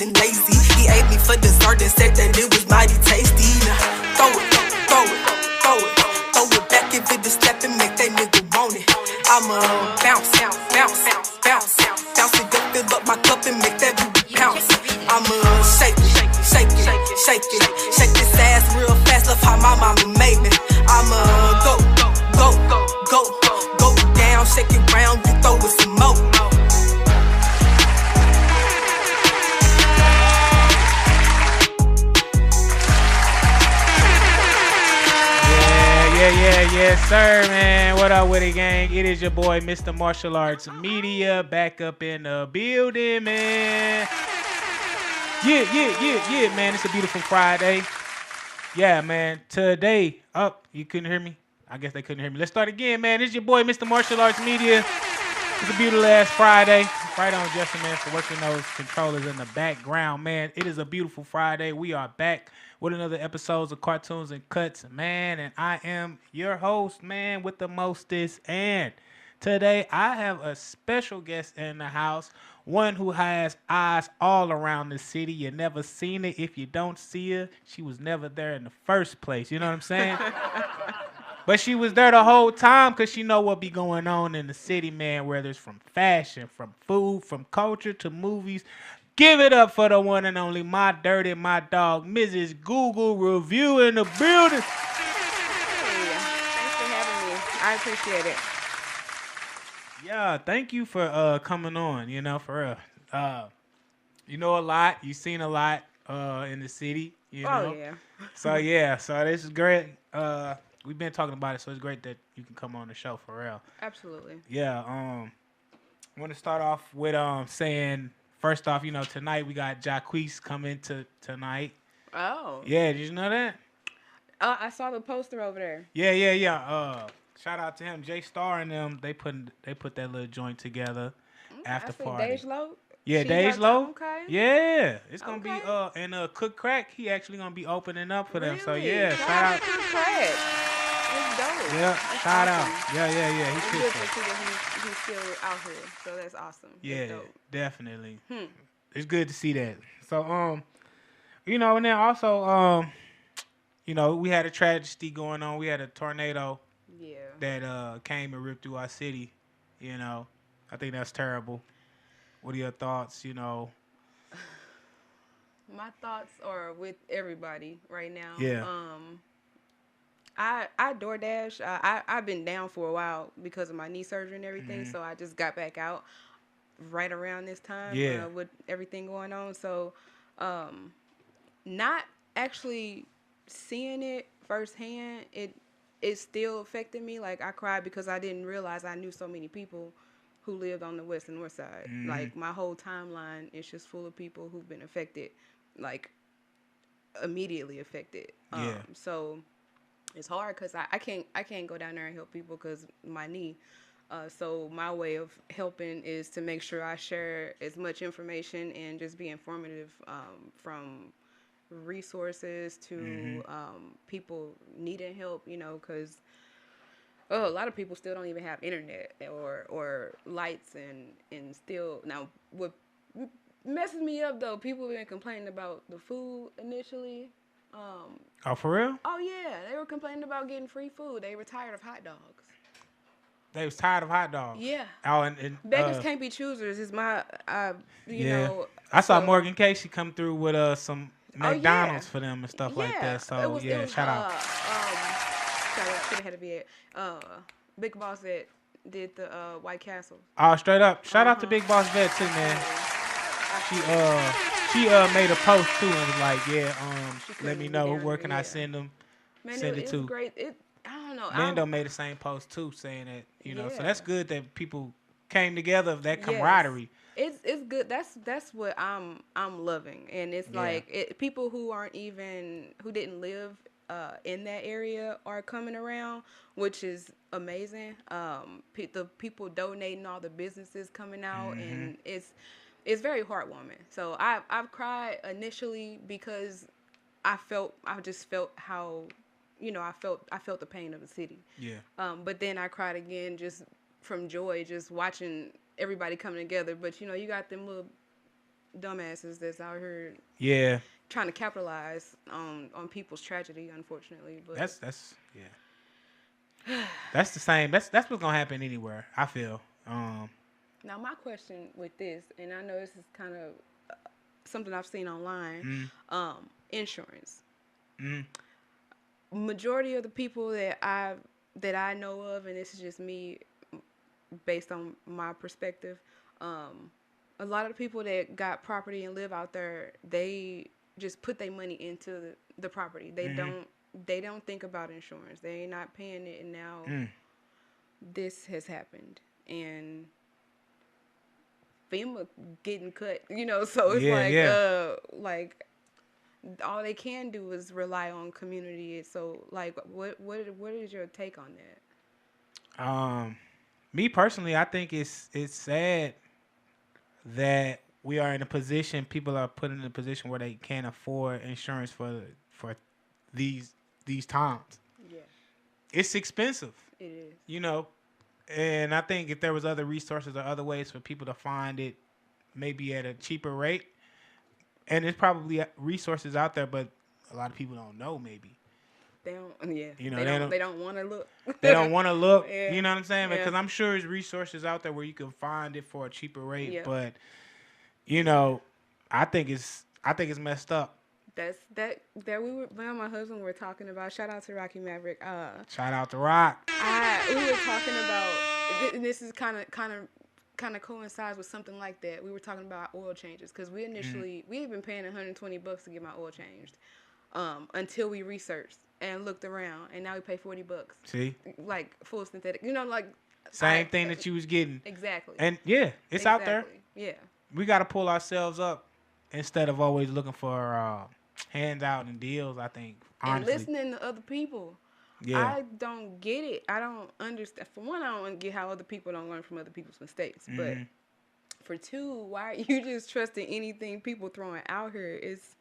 and lazy. He ate me for dessert and said that it was mighty tasty. Now, throw it, throw it, throw it, throw it back if it is step and make that nigga want it. I'ma bounce, bounce, bounce, bounce, bounce it up, fill up my cup and make that booty bounce. I'ma shake it, shake it, shake it, shake this ass real fast. Love how my mama made me. I'ma go, go, go, go, go down, shake it round, you throw it some more. Yes, sir, man. What up with it, gang? It is your boy, Mr. Martial Arts Media, back up in the building, man. Yeah, man. It's a beautiful Friday. Yeah, man. Today, you couldn't hear me? I guess they couldn't hear me. Let's start again, man. It's your boy, Mr. Martial Arts Media. It's a beautiful ass Friday. Right on, Justin, man, for working those controllers in the background, man. It is a beautiful Friday. We are back with another episodes of Cartoons and Cuts, man. And I am your host, man, with the mostest. And today I have a special guest in the house. One who has eyes all around the city. You never seen it. If you don't see her, she was never there in the first place. You know what I'm saying? But she was there the whole time because she know what be going on in the city, man, whether it's from fashion, from food, from culture to movies. Give it up for the one and only my dirty, my dog, Mrs. Google Review in the building. Hey, thanks for having me. I appreciate it. Yeah, thank you for coming on, for real. You know a lot. You've seen a lot in the city, you know. Oh, yeah. So this is great. We've been talking about it, so it's great that you can come on the show for real. Absolutely. Yeah. I want to start off with saying first off, tonight we got Jacquees coming tonight. Oh. Yeah, did you know that? I saw the poster over there. Yeah. Shout out to him, J Star and them. They put that little joint together after party. Dej Low? Yeah, Dej Low. Okay. Yeah, it's gonna be and Cook Crack. He actually gonna be opening up for them. Really? So yeah, shout out. Cook Crack. That's dope. Yeah, That's shout awesome. out. Yeah. It's good to see that he's still out here. So that's awesome. Yeah, that's dope. definitely. It's good to see that. So and then also we had a tragedy going on. We had a tornado. Yeah. That came and ripped through our city. I think that's terrible. What are your thoughts? My thoughts are with everybody right now. Yeah. I DoorDash. I've been down for a while because of my knee surgery and everything. So I just got back out right around this time. Yeah. With everything going on. So, not actually seeing it firsthand, it still affected me. Like, I cried because I didn't realize I knew so many people who lived on the west and north side. Like, my whole timeline is just full of people who've been affected, like, immediately affected. Yeah. So it's hard because I can't go down there and help people because my knee. So my way of helping is to make sure I share as much information and just be informative from resources to people needing help, because a lot of people still don't even have internet or lights and still now what messes me up though, people have been complaining about the food initially. Oh, for real? Oh yeah, they were complaining about getting free food. They were tired of hot dogs. They was tired of hot dogs. Yeah. Oh, and beggars can't be choosers is my you know. I saw Morgan Casey come through with some McDonald's for them and stuff like that. So it was, shout out. Sorry, I should have had to be it. Big Boss that did the White Castle. Oh, straight up. Shout out to Big Boss Vet too, man. She made a post too and was like, let me know where can I send them. Man, send it to. It was great. I don't know. Mando made the same post too, saying that so that's good that people came together, that camaraderie. It's good. That's what I'm loving, and it's like people who didn't live in that area are coming around, which is amazing. The people donating, all the businesses coming out, and it's very heartwarming. So I've cried initially because I just felt how I felt the pain of the city. Yeah. But then I cried again just from joy, just watching everybody coming together. But you got them little dumbasses that's out here Yeah, trying to capitalize on people's tragedy, unfortunately. But that's yeah. That's the same. That's what's gonna happen anywhere. I feel. now my question with this, and I know this is kind of something I've seen online, Mm, insurance. mm, Majority of the people that I know of, and this is just me based on my perspective, a lot of the people that got property and live out there, they just put their money into the property. mm, They don't think about insurance. They ain't not paying it, and now mm. this has happened, and FEMA getting cut. So it's Yeah, yeah. like all they can do is rely on community. So like, what is your take on that? Me personally, I think it's sad that we are in a position. People are put in a position where they can't afford insurance for these these times. Yeah, It's expensive, it is. you know. And I think if there was other resources or other ways for people to find it, maybe at a cheaper rate, and there's probably resources out there, but a lot of people don't know. Maybe They don't. Yeah, you know they don't. They don't want to look. they don't want to look. Yeah. You know what I'm saying? Yeah. Because I'm sure there's resources out there where you can find it for a cheaper rate, Yeah. but you know, I think it's messed up. That we were. Me and my husband were talking about. Shout out to Rocky Maverick. Shout out to Rock. We were talking about. And this is kind of coincides with something like that. We were talking about oil changes because we had been paying $120 to get my oil changed, until we researched and looked around, and now we pay $40, See, like full synthetic. Like same thing that you was getting, exactly. and yeah, it's out there. Yeah, We got to pull ourselves up instead of always looking for handout and deals. I think honestly, and listening to other people. yeah, I don't get it. I don't understand. For one, I don't get how other people don't learn from other people's mistakes. But for two, why are you just trusting anything people throwing out here? It's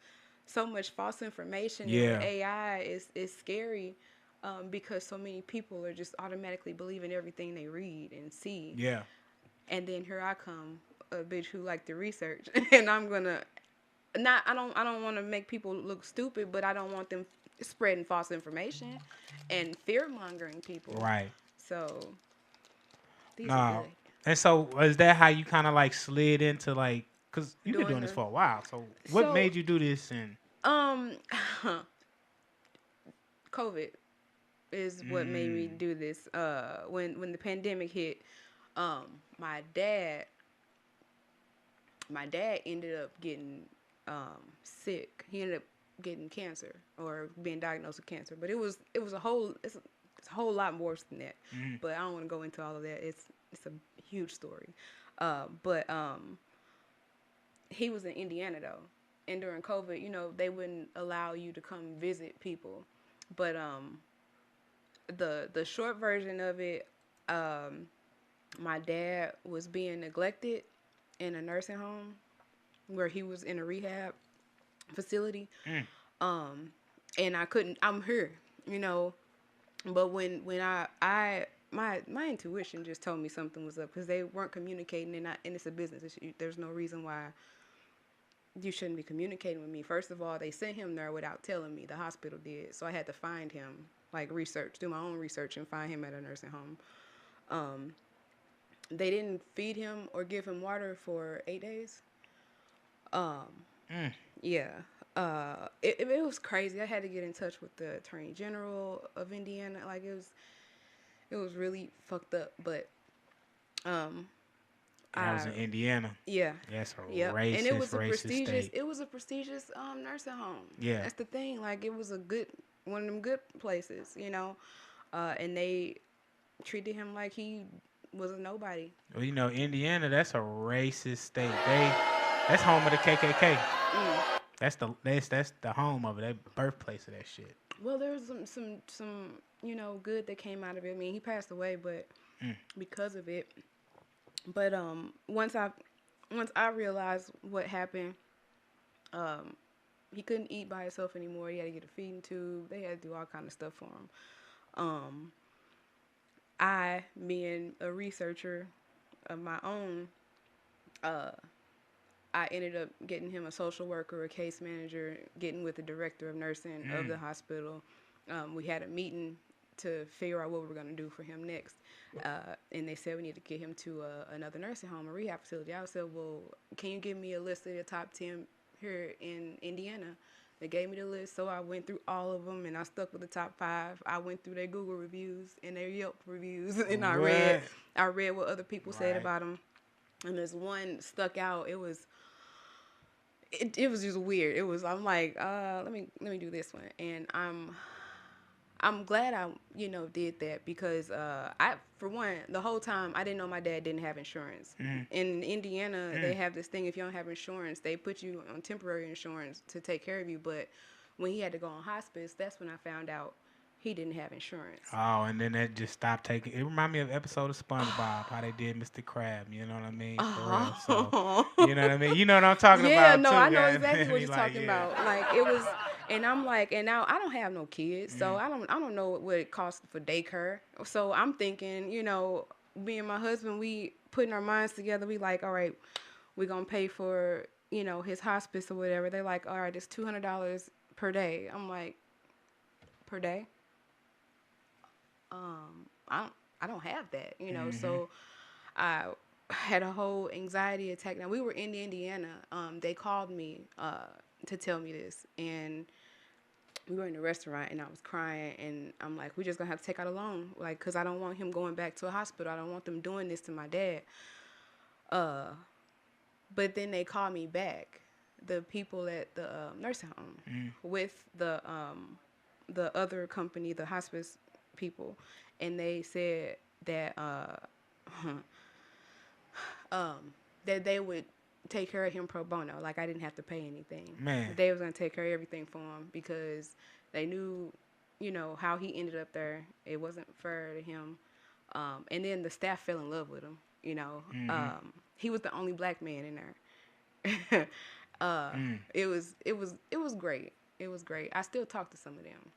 so much false information. Yeah. And AI is scary, because so many people are just automatically believing everything they read and see. yeah, And then here I come, a bitch who like to research, and I'm gonna I don't want to make people look stupid, but I don't want them spreading false information and fear mongering people. right. So these are good. And so is that how you kind of like slid into like, cause you've been doing this for a while. So what made you do this? And COVID is what made me do this. When the pandemic hit, my dad ended up getting sick. He ended up getting cancer or being diagnosed with cancer. But it's a whole lot worse than that. But I don't want to go into all of that. It's a huge story. But he was in Indiana though, and during COVID, they wouldn't allow you to come visit people. But the short version of it, my dad was being neglected in a nursing home where he was in a rehab facility. And I'm here, but when my intuition just told me something was up because they weren't communicating, and it's a business issue. There's no reason why you shouldn't be communicating with me. First of all, they sent him there without telling me. The hospital did. So I had to find him, like do my own research and find him at a nursing home. They didn't feed him or give him water for 8 days. Yeah. It was crazy. I had to get in touch with the Attorney General of Indiana. Like it was really fucked up. But I was in Indiana. Yeah. That's a Yep. racist, And it was state. It was a prestigious nursing home. Yeah. That's the thing. Like it was one of them good places, and they treated him like he was a nobody. Well, Indiana, that's a racist state. That's home of the KKK. That's the home of it, that birthplace of that shit. Well, there was some good that came out of it. I mean, he passed away, but because of it. But once I realized what happened, he couldn't eat by himself anymore. He had to get a feeding tube. They had to do all kind of stuff for him. I, being a researcher of my own, I ended up getting him a social worker, a case manager, getting with the director of nursing of the hospital. We had a meeting to figure out what we were going to do for him next. And they said we need to get him to another nursing home, a rehab facility. I said, well, can you give me a list of the top 10 here in Indiana? They gave me the list, so I went through all of them, and I stuck with the top 5. I went through their Google reviews and their Yelp reviews, and I read what other people said about them. And there's one stuck out. It was just weird. I'm like, let me do this one, and I'm glad I did that because for one, the whole time I didn't know my dad didn't have insurance. In Indiana, they have this thing: if you don't have insurance, they put you on temporary insurance to take care of you. But when he had to go on hospice, that's when I found out he didn't have insurance. Oh, and then that just stopped taking. It reminded me of an episode of SpongeBob, how they did Mr. Crab. You know what I mean? For real. So, you know what I mean? You know what I'm talking about? Yeah, no, too, I know guys. exactly what you're talking about. Like it was, and I'm like, and now I don't have no kids, so I don't know what it costs for daycare. So I'm thinking, me and my husband, we putting our minds together. We like, all right, we're gonna pay for his hospice or whatever. They're like, all right, it's $200 per day. I'm like, per day? I don't have that, so I had a whole anxiety attack. Now we were in Indiana. They called me to tell me this, and we were in a restaurant, and I was crying, and I'm like, we're just gonna have to take out a loan, like, cause I don't want him going back to a hospital. I don't want them doing this to my dad. But then they called me back, the people at the nursing home with the other company, the hospice people, and they said that that they would take care of him pro bono, like I didn't have to pay anything. Man, they was gonna take care of everything for him because they knew, how he ended up there. It wasn't fair to him, and then the staff fell in love with him. He was the only black man in there. It was great. It was great. I still talk to some of them.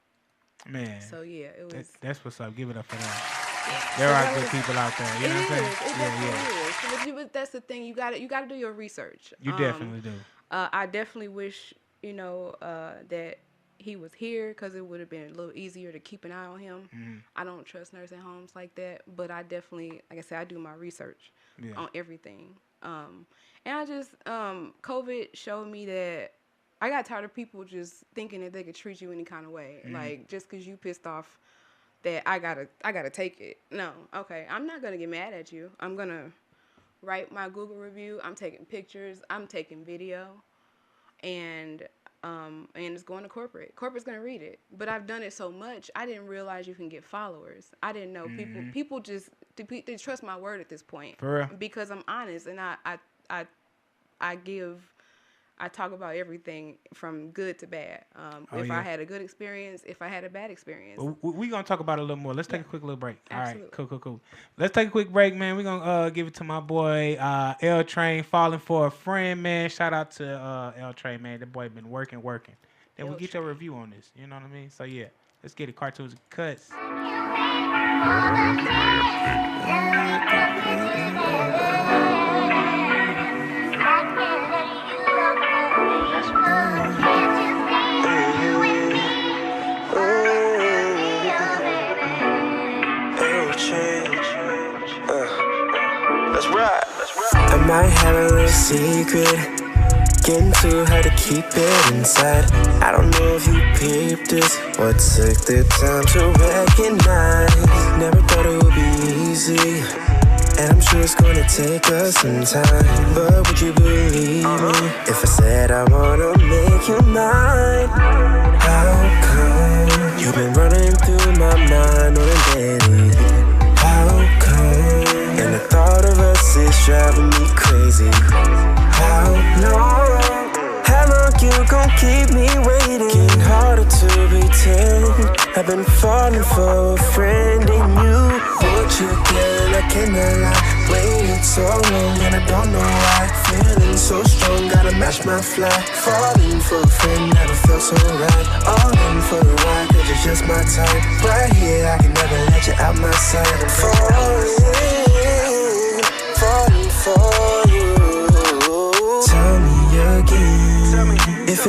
Man. So yeah, it was. That's what's up. Give it up for that. Yeah. There are good people out there. You know what I'm saying? It definitely is. But that's the thing. You gotta do your research. You definitely do. I definitely wish that he was here because it would have been a little easier to keep an eye on him. I don't trust nursing homes like that, but I definitely, like I said, I do my research on everything. And I just COVID showed me that I got tired of people just thinking that they could treat you any kind of way. Like, just because you pissed off that I gotta take it. No, okay, I'm not going to get mad at you. I'm going to write my Google review. I'm taking pictures. I'm taking video. And it's going to corporate. Corporate's going to read it. But I've done it so much, I didn't realize you can get followers. I didn't know people just, they trust my word at this point. For real? Because I'm honest, and I talk about everything from good to bad. I had a good experience, if I had a bad experience. Well, we're going to talk about it a little more. Let's take a quick little break. Absolutely. All right, cool. Let's take a quick break, man. We're going to give it to my boy, L Train, Falling for a Friend, man. Shout out to L Train, man. That boy been working. Then we'll get your review on this. You know what I mean? So, yeah, let's get it. Cartoons and Cuts. I might have a little secret, getting too hard to keep it inside. I don't know if you peeped this or took the time to recognize. Never thought it would be easy, and I'm sure it's gonna take us some time. But would you believe me if I said I wanna make you mine? How come you've been running through my mind on a daily? How come? And the thought of us is driving me crazy. How long you gon' keep me waiting? Getting harder to pretend I've been falling for a friend in you. Put you again, I cannot lie. Waited so long and I don't know why. Feeling so strong, gotta match my fly. Falling for a friend, never felt so right. All in for the ride, cause it's just my type. Right here, I can never let you out my sight. I'm falling for you. Tell me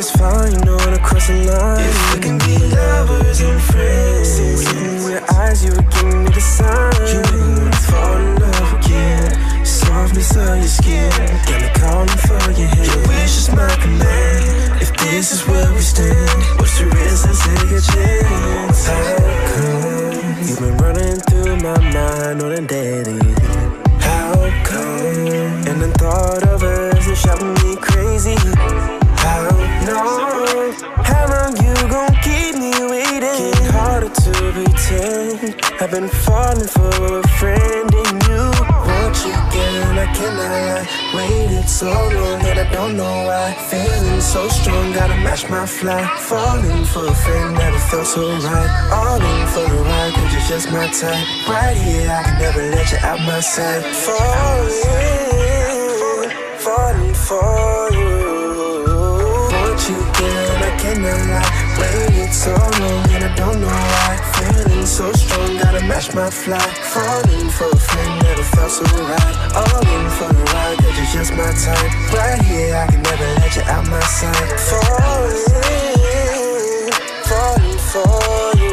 it's fine on across the line. If we can be lovers and friends, seeing in your eyes, you were giving me the sign. You made me wanna fall in love again. Softness of your skin got me calling for your hand. Your wish is my command. If this is where we stand, what's the risk? Let's take a chance. How come you've been running through my mind on a daily? How come? And the thought of us is driving me crazy. How long? How long you gon' keep me waiting? Getting harder to pretend. I've been falling for a friend in you. Want you again, I cannot lie. Waited so long and I don't know why. Feeling so strong, gotta match my fly. Falling for a friend, never felt so right. All in for the ride, cause you're just my type. Right here, I can never let you out my sight. Falling for you. Want you again, I cannot lie. Waited so long and I don't know why. Feeling so strong, gotta match my fly. Falling for a friend, never felt so right. All in for the ride, cause you're just my type. Right here, I can never let you out my sight. Falling for you.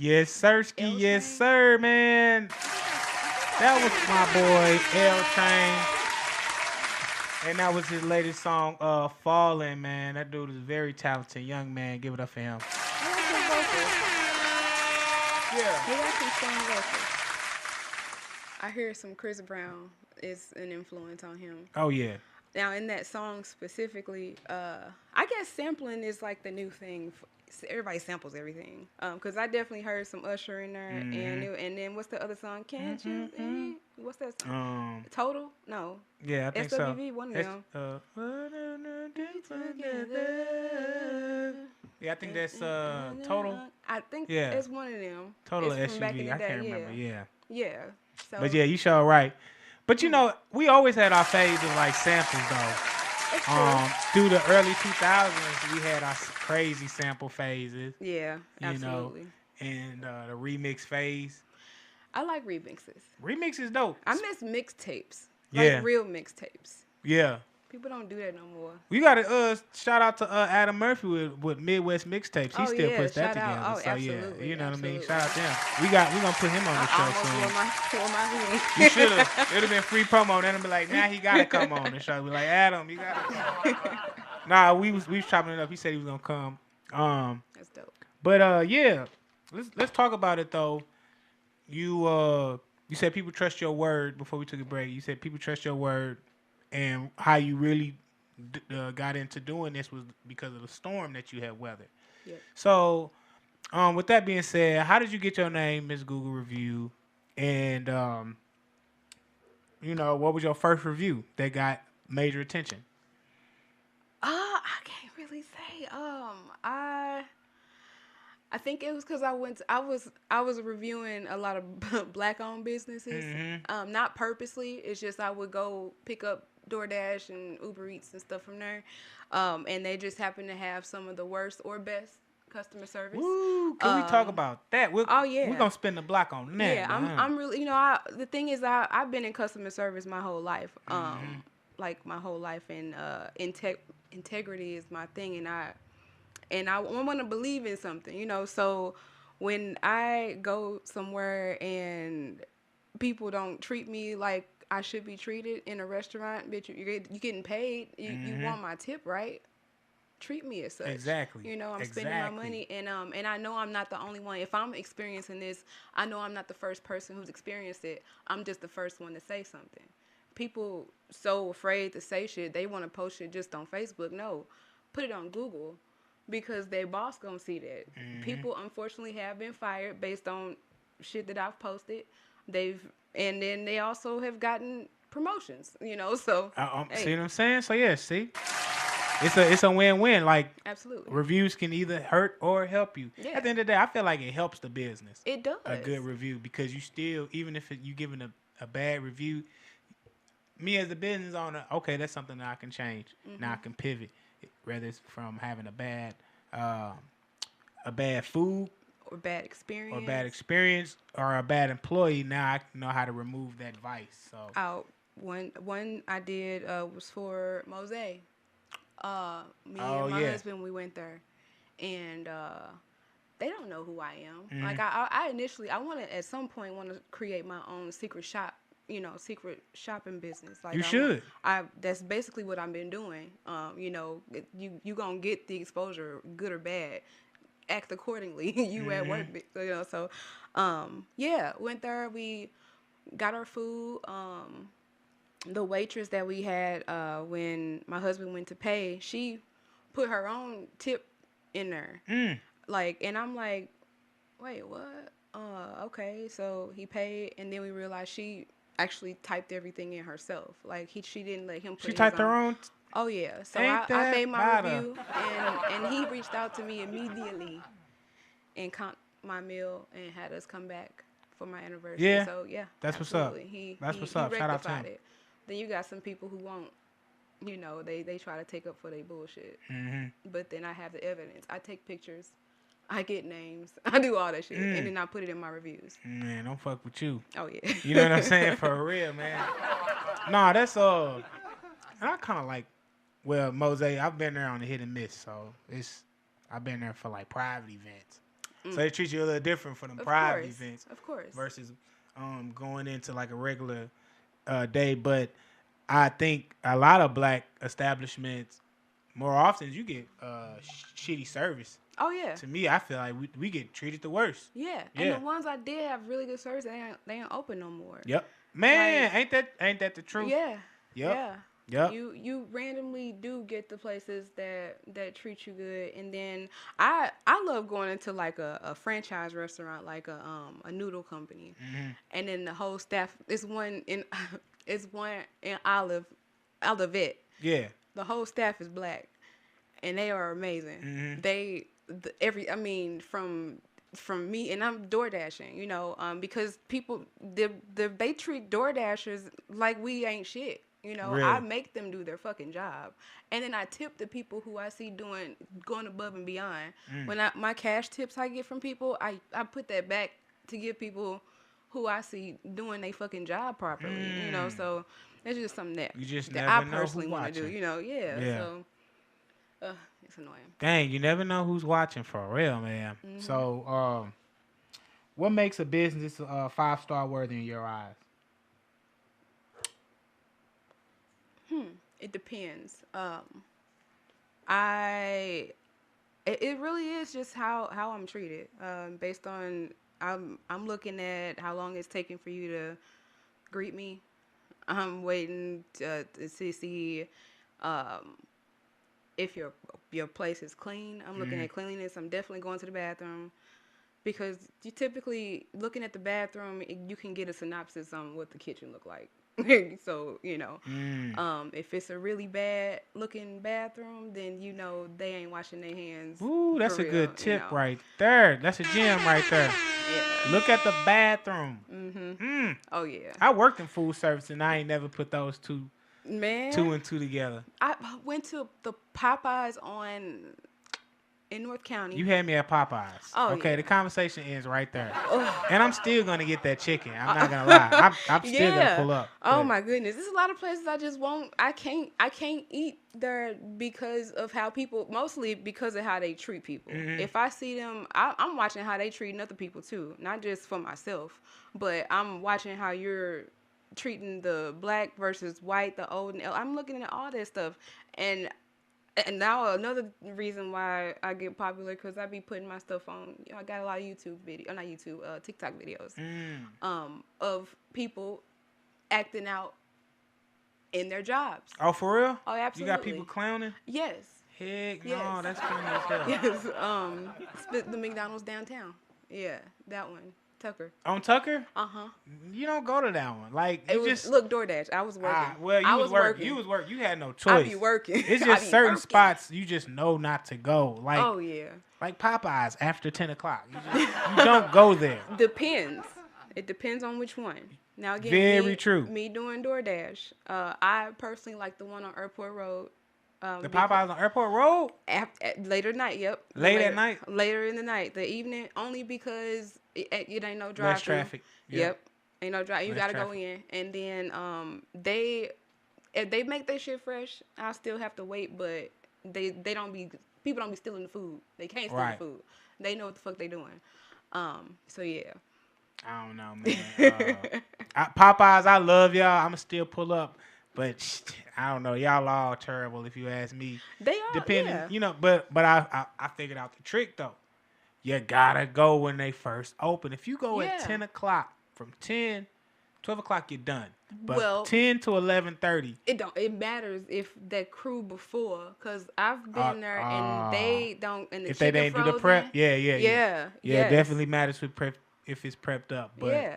Yes, Sirski. Yes, sir, man. That was my boy, L Train. And that was his latest song, Falling, man. That dude is a very talented young man. Give it up for him. I like his vocals. Yeah. He got some strong vocals. I hear some Chris Brown is an influence on him. Oh, yeah. Now, in that song specifically, I guess sampling is like the new thing. Everybody samples everything. Because I definitely heard some Usher in there. Mm-hmm. And then what's the other song? Can't you be? What's that song? Total? No. Yeah, I think SWV, so. one of them. Yeah, I think that's Total. I think Yeah. it's one of them. Total It's from back in SUV. the I can't day, remember. Yeah. Yeah. So, But yeah, you sure right. But you know, we always had our phase of like samples though. it's true. Through the early 2000s, we had our crazy sample phases. Yeah, You know, absolutely. and the remix phase. I like remixes. Remix is dope. I miss mixtapes. Yeah. Like real mixtapes. Yeah. People don't do that no more. We got to shout out to Adam Murphy with Midwest Mixtapes. He Oh, still yeah, puts that shout out. together. Oh, So yeah, absolutely, you know what I mean. absolutely. Shout out to him. We gonna put him on the I show almost soon. wore my hoodie. You should have. It'd have been free promo. Then it'd be like, now he gotta come on the show. Be like, Adam, you gotta come. Nah, we was chopping it up. He said he was gonna come. That's dope. But yeah, let's talk about it though. You said people trust your word before we took a break. You said people trust your word, and how you really got into doing this was because of the storm that you had weathered. Yep. So, with that being said, how did you get your name, Miss Google Review? And what was your first review that got major attention? I can't really say. I think it was because I was reviewing a lot of black-owned businesses. Mm-hmm. Not purposely. It's just I would go pick up DoorDash and Uber Eats and stuff from there, and they just happen to have some of the worst or best customer service. Woo, can we talk about that? We're gonna spend the block on that. Yeah, I'm really, the thing is, I've been in customer service my whole life, like my whole life, and integrity is my thing, and I want to believe in something, so when I go somewhere and people don't treat me like I should be treated in a restaurant, bitch, you getting paid, you want my tip, right? Treat me as such. Exactly. I'm spending my money, and I know I'm not the only one. If I'm experiencing this, I know I'm not the first person who's experienced it. I'm just the first one to say something. People so afraid to say shit, they want to post shit just on Facebook. No, put it on Google, because their boss gonna see that. People unfortunately have been fired based on shit that I've posted. And then they also have gotten promotions, so. See what I'm saying? So yeah, see? It's a win-win. Like, absolutely, reviews can either hurt or help you. Yeah. At the end of the day, I feel like it helps the business. It does. A good review, because you still, even if you giving a bad review, me as a business owner, okay, that's something that I can change. Now I can pivot, whether it's from having a bad food or bad experience. Or a bad employee, now I know how to remove that vice. So One I did was for Mose. Me Oh, and my yeah. husband, we went there, and they don't know who I am. Mhm. Like I initially, I at some point want to create my own secret shop, secret shopping business. Like You should. That's basically what I've been doing. You gonna get the exposure, good or bad. Act accordingly. You at work, So, yeah, went there. We got our food. The waitress that we had when my husband went to pay, she put her own tip in there. And I'm like, wait, what? Okay. So he paid, and then we realized she actually typed everything in herself. Like she didn't let him put She his typed her own. Oh yeah. So Ain't I that made my matter? review, and he reached out to me immediately and comped my meal and had us come back for my anniversary. Yeah. So yeah, That's what's absolutely. up. That's what's up. Shout out to him. Rectified it. Then you got some people who won't. They try to take up for their bullshit. But then I have the evidence. I take pictures. I get names. I do all that shit. And then I put it in my reviews. Man, don't fuck with you. Oh, yeah. You know what I'm saying? For real, man. Nah, that's and I kind of like, well, Mose, I've been there on the hit and miss, so I've been there for like private events. So they treat you a little different for them private events. Of course. Versus going into like a regular day. But I think a lot of black establishments, more often you get shitty service. Oh, yeah. To me, I feel like we get treated the worst. Yeah. And the ones I did have really good service, they ain't open no more. Yep. Man, ain't that the truth? Yeah. Yep. Yeah. Yep. You randomly do get the places that treat you good, and then I love going into like a franchise restaurant, like a noodle company, and then the whole staff. It's one in Olivet. Yeah. The whole staff is black, and they are amazing. From me, and I'm door dashing, because people they treat door dashers like we ain't shit. Really? I make them do their fucking job, and then I tip the people who I see going above and beyond. When my cash tips I get from people, I put that back to give people who I see doing their fucking job properly. So it's just something that I personally want to do. Yeah. So it's annoying. Dang, you never know who's watching for real, man. So, what makes a business 5-star worthy in your eyes? It depends. It really is just how I'm treated. Based on I'm looking at how long it's taking for you to greet me. I'm waiting to see if your place is clean. I'm looking at cleanliness. I'm definitely going to the bathroom, because you typically looking at the bathroom, you can get a synopsis on what the kitchen look like. So if it's a really bad looking bathroom, then they ain't washing their hands. Ooh, that's a real, good tip right there. That's a gem right there. Yeah. Look at the bathroom. Oh yeah. I worked in food service, and I ain't never put those two and two together. I went to the Popeyes in North County. You had me at Popeyes. Oh, okay, yeah. The conversation ends right there. Ugh. And I'm still gonna get that chicken. I'm not gonna lie. I'm still gonna pull up. Oh my goodness, there's a lot of places I just won't. I can't eat there because of how people. Mostly because of how they treat people. If I see them, I'm watching how they treat other people too. Not just for myself, but I'm watching how you're treating the black versus white, the old and I'm looking at all that stuff, and now another reason why I get popular, because I be putting my stuff on. I got a lot of TikTok videos, of people acting out in their jobs. Oh, for real? Oh, absolutely. You got people clowning? Yes. Heck no, Yes. that's funny as hell. Yes. The McDonald's downtown. Yeah, that one. Tucker. On Tucker? Uh-huh. You don't go to that one. Like, you look, DoorDash. I was working. Well, you was working. You was working. You had no choice. I be working. It's just certain spots you just know not to go. Like, oh yeah. Like Popeyes after 10 o'clock. You don't go there. Depends. It depends on which one. Now again, very true. Me doing DoorDash. I personally like the one on Airport Road The Popeyes on Airport Road? Later night, yep. Late at night? Later in the night, the evening, only because it ain't no drive. Less traffic. Yep. Ain't no drive. You Less gotta go in. And then if they make their shit fresh, I'll still have to wait, but people don't be stealing the food. They can't steal the food. They know what the fuck they doing. So yeah. I don't know, man. Popeyes, I love y'all. I'ma still pull up. But I don't know, y'all all terrible if you ask me. They are, depending, but I figured out the trick though. You gotta go when they first open. If you go at 10 o'clock, from 10, 12 o'clock, you're done. But 10 to 11:30. It matters if that crew before, cause I've been there and they don't. And the if they didn't do the prep, yeah, yes. It definitely matters with prep if it's prepped up. But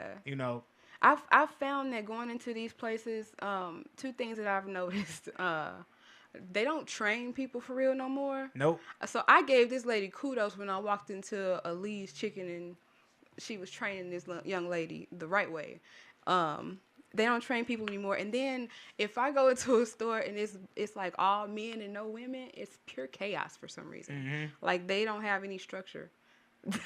I've found that going into these places, two things that I've noticed. They don't train people for real no more. Nope. So I gave this lady kudos when I walked into a Lee's Chicken and she was training this young lady the right way. They don't train people anymore. And then if I go into a store and it's like all men and no women, it's pure chaos for some reason. Mm-hmm. Like they don't have any structure.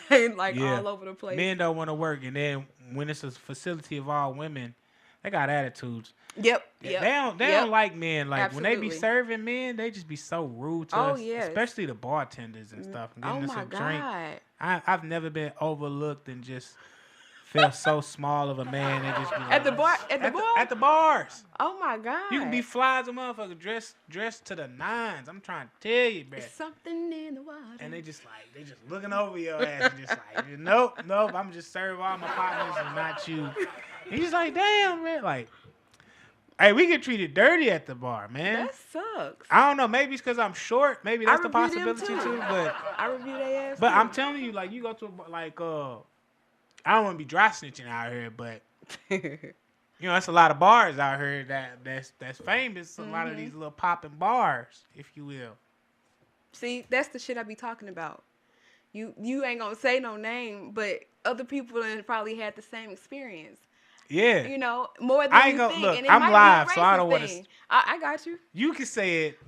They all over the place. Men don't want to work, and then when it's a facility of all women, they got attitudes. Yep. They don't like men. Like Absolutely. when they be serving men, they just be so rude to us. Yes. Especially the bartenders and stuff. Getting us a drink. God. I've never been overlooked and just felt so small of a man. They just be like, At the bars. Oh my God. You can be fly as a motherfucker, dressed to the nines. I'm trying to tell you, bro. There's something in the water. And they just looking over your ass and just like, nope, I'm just serve all my partners and not you. And he's like, damn, man, like, hey, we get treated dirty at the bar, man. That sucks. I don't know, maybe it's because I'm short. Maybe that's the possibility too. But I review their ass. But too. I'm telling you, like, you go to a bar, like, I don't want to be dry snitching out here, but it's a lot of bars out here that's famous. A lot of these little popping bars, if you will. See, that's the shit I be talking about. You ain't gonna say no name, but other people probably had the same experience. Yeah. More than I ain't you gonna think. look. And it I'm might live, be a so I don't racist want to. thing. I got you. You can say it.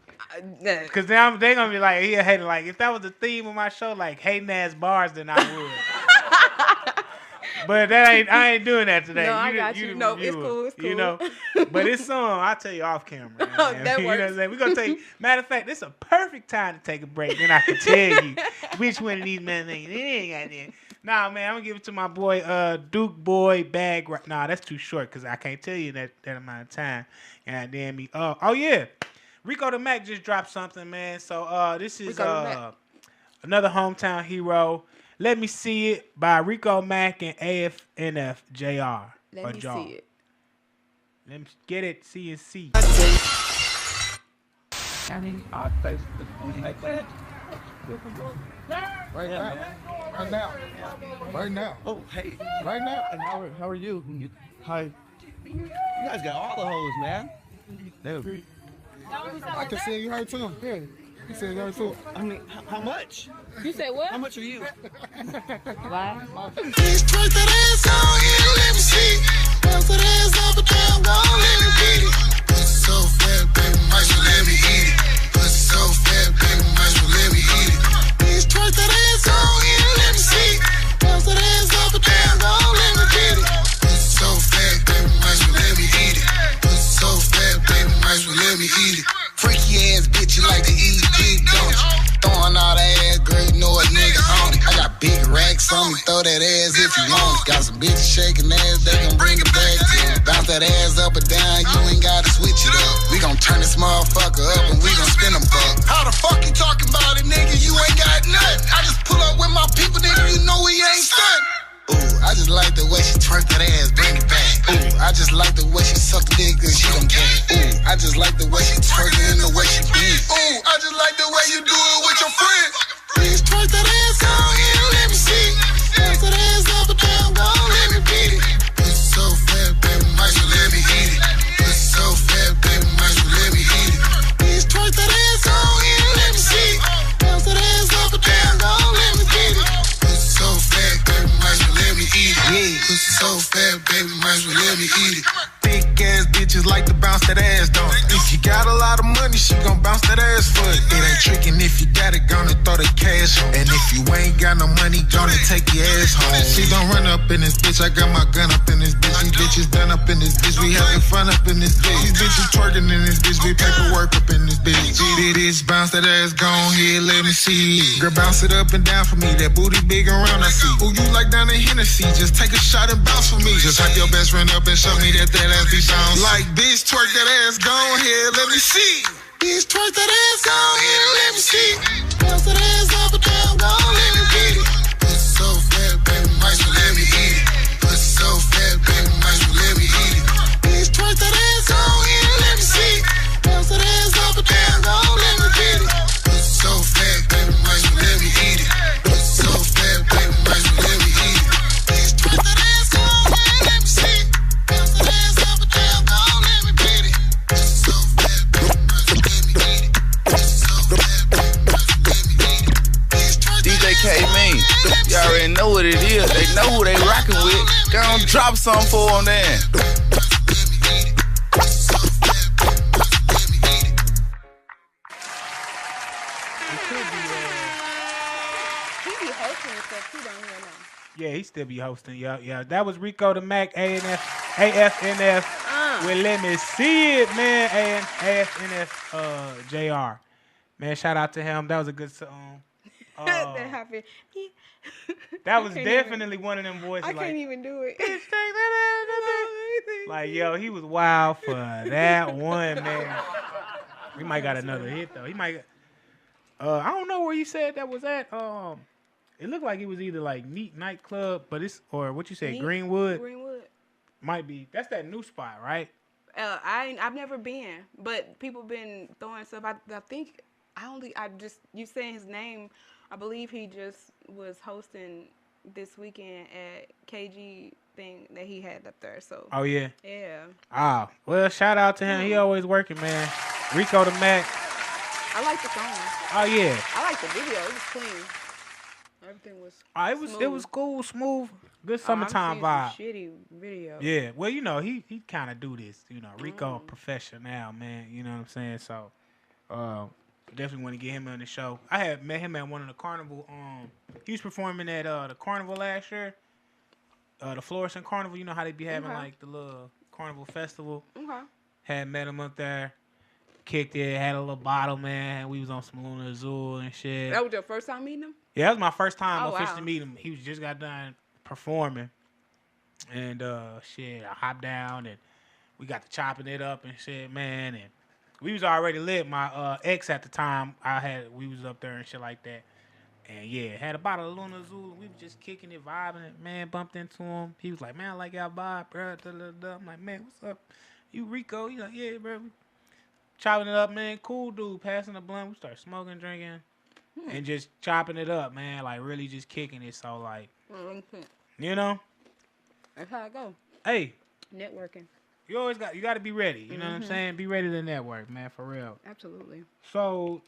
Because they're gonna be like, yeah, hating. Like if that was the theme of my show, like hating ass bars, then I would. But I ain't doing that today. No, I got you. No, it's cool. It's cool. But it's some I'll tell you off camera. Man. That You works. know what I'm saying? We're gonna take. Matter of fact, this is a perfect time to take a break. Then I can tell you which one of these men ain't got there. Nah, man, I'm gonna give it to my boy Duke Boy Bag. Nah, that's too short because I can't tell you that amount of time. And damn me. Oh yeah, Rico the Mac just dropped something, man. So this is another hometown hero. Let Me See It by Rico Mac and AFNF JR. Let me see it. Let me get it. C&C. Right now. Oh, hey. Right now. And how are you? Hi. You guys got all the hoes, man. Dude. I can see you heard too. Yeah. You said you heard too. I mean, how much? You said what? How much are you? Why? Please twerk that ass on here, let me see. Bounce that ass up and down, go let me beat it. Pussy so fat, baby, might as well let me eat it. Pussy so fat, baby, might as well let me eat it. Please twerk that ass on here, let me see. Bounce that ass up and down, go let me beat it. Pussy so fat, baby, might as well let me eat it. Pussy so fat, baby, might as well let me eat it. Freaky ass bitch, you like to eat dick, don't you? Throwing all that ass, girl, you know a nigga on it. I got big racks on me, throw that ass if you want it. Got some bitches shaking ass, they gon' bring it back to you. Bounce that ass up or down, you ain't gotta switch it up. We gon' turn this motherfucker up and we gon' spin them buck. How the fuck you talking about it, nigga? You ain't got nothing. I just pull up with my people, nigga, you know we ain't stunned. Ooh, I just like the way she twerk that ass, bring it back. Ooh, I just like the way she suck the dick and she gon' gag. Ooh, I just like the way she twerk it and the way she bend. Ooh, I just like the way you do it with your friends. Please twerk that ass on here, let me see. Bounce that ass up and down, go let me beat it. Pussy so fat, baby, might as well let me eat it. Pussy so fat, baby, might as well let me eat it. Please twerk that ass on here, let me see. Bounce that ass up and down, go let me beat it. Pussy so fat, baby, might as well let me eat it. Yeah. Pussy so fat, baby, might as well let me eat it. Thick ass bitches like to bounce that ass, don't it? If you got a lot of money, she gon' bounce that ass for it. It ain't tricking if you got it, gonna throw the cash on. And if you ain't got no money, gonna take your ass home. She gon' run up in this bitch, I got my gun up in this bitch. These bitches done up in this bitch, we having fun up in this bitch. These bitches twerking in this bitch, we paperwork up in this bitch. Bitch, bounce that ass, go on here, let me see. Girl, bounce it up and down for me, that booty big around, I see. Ooh, you like down in Hennessy, just take a shot and bounce for me. Just hype your best friend up and show me that ass be bounce. Like, bitch, twerk that ass, go on here, let me see. Bitch, twerk that ass, go on here, let me see. Bounce that ass up and down, go on, let me get it. Pussy so fat, baby, might as well let me eat it. Pussy so fat, baby, might as well let me eat it. Bitch, twerk that ass, go on here, let me see. Bounce that ass up and down, go on, let me get it. Pussy so fat, baby, might as well let me eat it. Pussy so fat, baby, might as well let me eat it. Bitch, twerk that ass, go on here, let me see. Bounce that ass up and down, go on, let me get it. Pussy so fat, baby, might as well let me eat it. Pussy so fat, baby, might as well let me eat it. Bitch, twerk that DJ K-Mean, y'all already know what it is. They know who they rockin' with. Go on, drop something for them then. Yeah, he still be hosting. Yeah. That was Rico the Mac, AFNF. Well, let me see it, man. AFNF, JR. Man, shout out to him. That was a good song. That happened. That was definitely one of them voices. I can't even do it. Like, yo, he was wild for that one, man. We might got another hit though. He might. I don't know where you said that was at. It looked like it was either like Neat Nightclub, but it's or what you said, Neat, Greenwood. Greenwood. Might be. That's that new spot, right? I've never been, but people been throwing stuff. I think you saying his name. I believe he just was hosting this weekend at KG thing that he had up there. So. Oh yeah. Yeah. Ah, well, shout out to him. He always working, man. Rico the Mac. I like the song. Oh yeah. I like the video. It was clean. Everything was. It was cool, smooth, good summertime vibe. Shitty video. Yeah, well, you know, he kind of do this. You know, Rico professional, man. You know what I'm saying? So, definitely want to get him on the show. I had met him at one of the carnival. He was performing at the carnival last year. The Florissant Carnival. You know how they be having like the little carnival festival. Okay. Had met him up there. Kicked it, had a little bottle, man. We was on some Luna Azul and shit. That was your first time meeting him? Yeah, that was my first time officially wow. meeting him. He was just got done performing. And shit, I hopped down and we got to chopping it up and shit, man. And we was already lit. My ex at the time, we was up there and shit like that. And yeah, had a bottle of Luna Azul. We was just kicking it, vibing it, man. Bumped into him. He was like, man, I like y'all vibe, bro. I'm like, man, what's up? You Rico? He like, yeah, bro. Chopping it up, man. Cool dude. Passing the blunt. We start smoking, drinking, and just chopping it up, man. Like, really just kicking it. So, like, you know? That's how I go. Hey. Networking. You got to be ready. You know what I'm saying? Be ready to network, man, for real. Absolutely. So,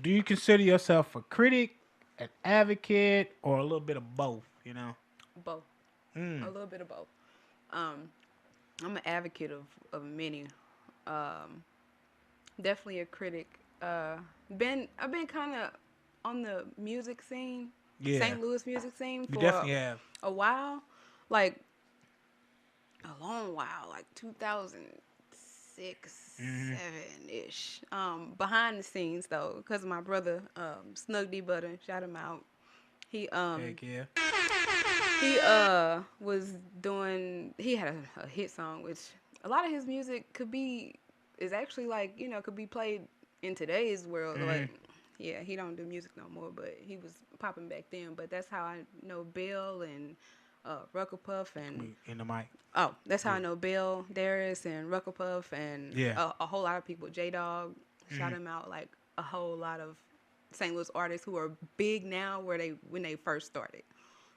do you consider yourself a critic, an advocate, or a little bit of both, you know? Both. A little bit of both. I'm an advocate of many. Definitely a critic. I've been kind of on the music scene, St. Louis music scene for a while, like a long while, like 2006, 7-ish. Behind the scenes though, because my brother, Snug D Butter, shout him out. He Heck yeah. He was doing. He had a hit song, which a lot of his music is actually like, you know, could be played in today's world. Like, yeah, he don't do music no more, but he was popping back then. But that's how I know Bill and Ruckle Puff and in the mic. Oh, that's how I know Bill, Darius, and Ruckle Puff and a whole lot of people. J Dog, shout him out. Like a whole lot of St. Louis artists who are big now when they first started.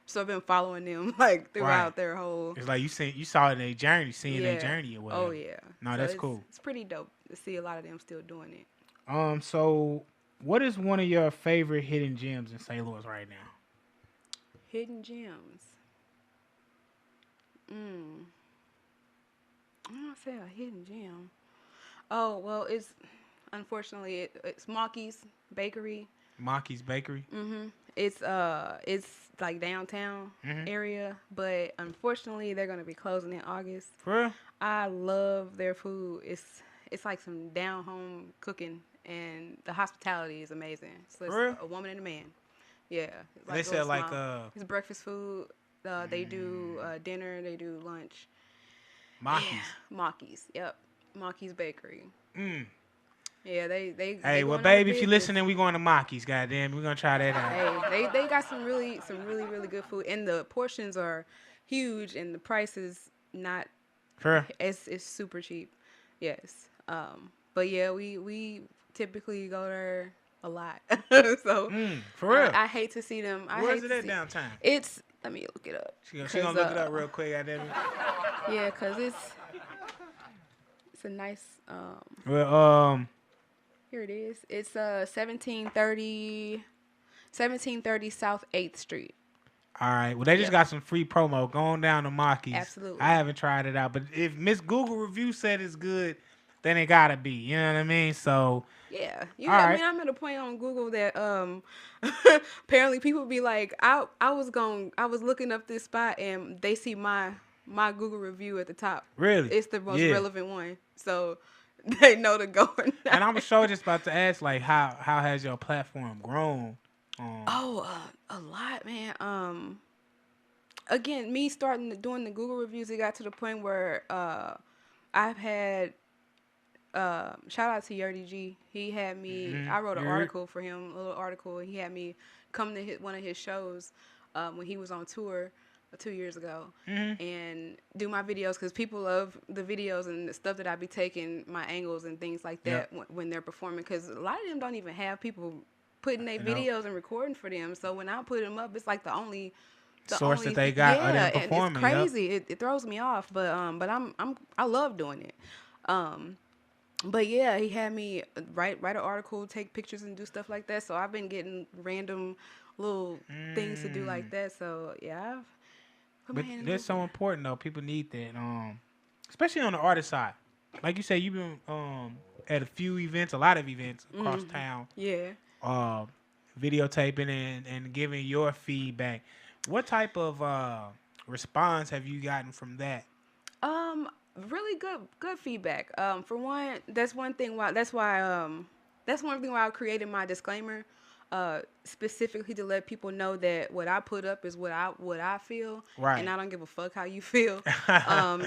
So I've been following them like throughout their whole. It's like you saw their journey, seeing their journey or whatever. Oh yeah. No, so that's cool. It's pretty dope to see a lot of them still doing it. So what is one of your favorite hidden gems in St. Louis right now? Hidden gems. I I say a hidden gem? Oh well, unfortunately it's Maki's Bakery. Maki's Bakery. It's like downtown area, but unfortunately they're gonna be closing in August. For real? I love their food. It's like some down home cooking, and the hospitality is amazing. So it's For real? a woman and a man. Yeah. They little said like small. It's breakfast food. They do dinner. They do lunch. Maki's. Yeah, Maki's. Yep. Maki's Bakery. Mm. Yeah, they. Hey, well, babe, if you're listening, we going to Maki's. Goddamn, we're gonna try that out. Hey, they got some really good food, and the portions are huge, and the price is not. For It's super cheap. Yes. But yeah, we typically go there a lot. So for real. I hate to see them. Where is it at downtown? Let me look it up. She gonna look it up real quick. Goddamn it. Yeah, cause it's a nice. Well, Here it is. It's 1730 South 8th Street. all right. Well, they just got some free promo. Going down to Maki's. Absolutely. I haven't tried it out, but if Miss Google review said it's good, then it gotta be. You know what I mean? So. Yeah. All right. I mean, I'm at a point on Google that apparently people be like, I was looking up this spot and they see my Google review at the top. Really? It's the most relevant one. So they know to go. And I'm sure just about to ask, like, how has your platform grown? A lot, man. Again, me doing the Google reviews, it got to the point where I've had shout out to Yerdy G. He had me. I wrote an article for him, a little article. He had me come to one of his shows when he was on tour 2 years ago and do my videos because people love the videos and the stuff that I be taking, my angles and things like that when they're performing. Because a lot of them don't even have people putting their videos and recording for them. So when I put them up, it's like the only source that they got of them performing. It's crazy. It throws me off, but I love doing it. But yeah, he had me write an article, take pictures, and do stuff like that. So I've been getting random little things to do like that. So yeah, but that's so important though. People need that, especially on the artist side. Like you said, you've been at a lot of events across town. Yeah. Videotaping and giving your feedback. What type of response have you gotten from that? Really good feedback. For one, that's one thing why I created my disclaimer, specifically to let people know that what I put up is what I feel, right? And I don't give a fuck how you feel.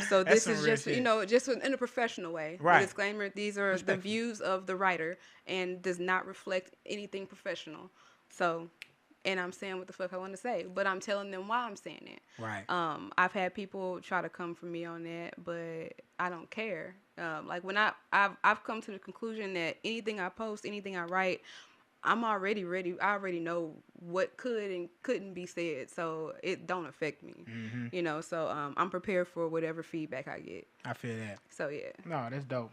So this is just just in a professional way. Right. The disclaimer: these are the views of the writer and does not reflect anything professional. So. And I'm saying what the fuck I want to say, but I'm telling them why I'm saying it. Right. I've had people try to come for me on that, but I don't care. Like when I've come to the conclusion that anything I post, anything I write, I'm already ready. I already know what could and couldn't be said, so it don't affect me. You know, so I'm prepared for whatever feedback I get. I feel that. So yeah. No, that's dope.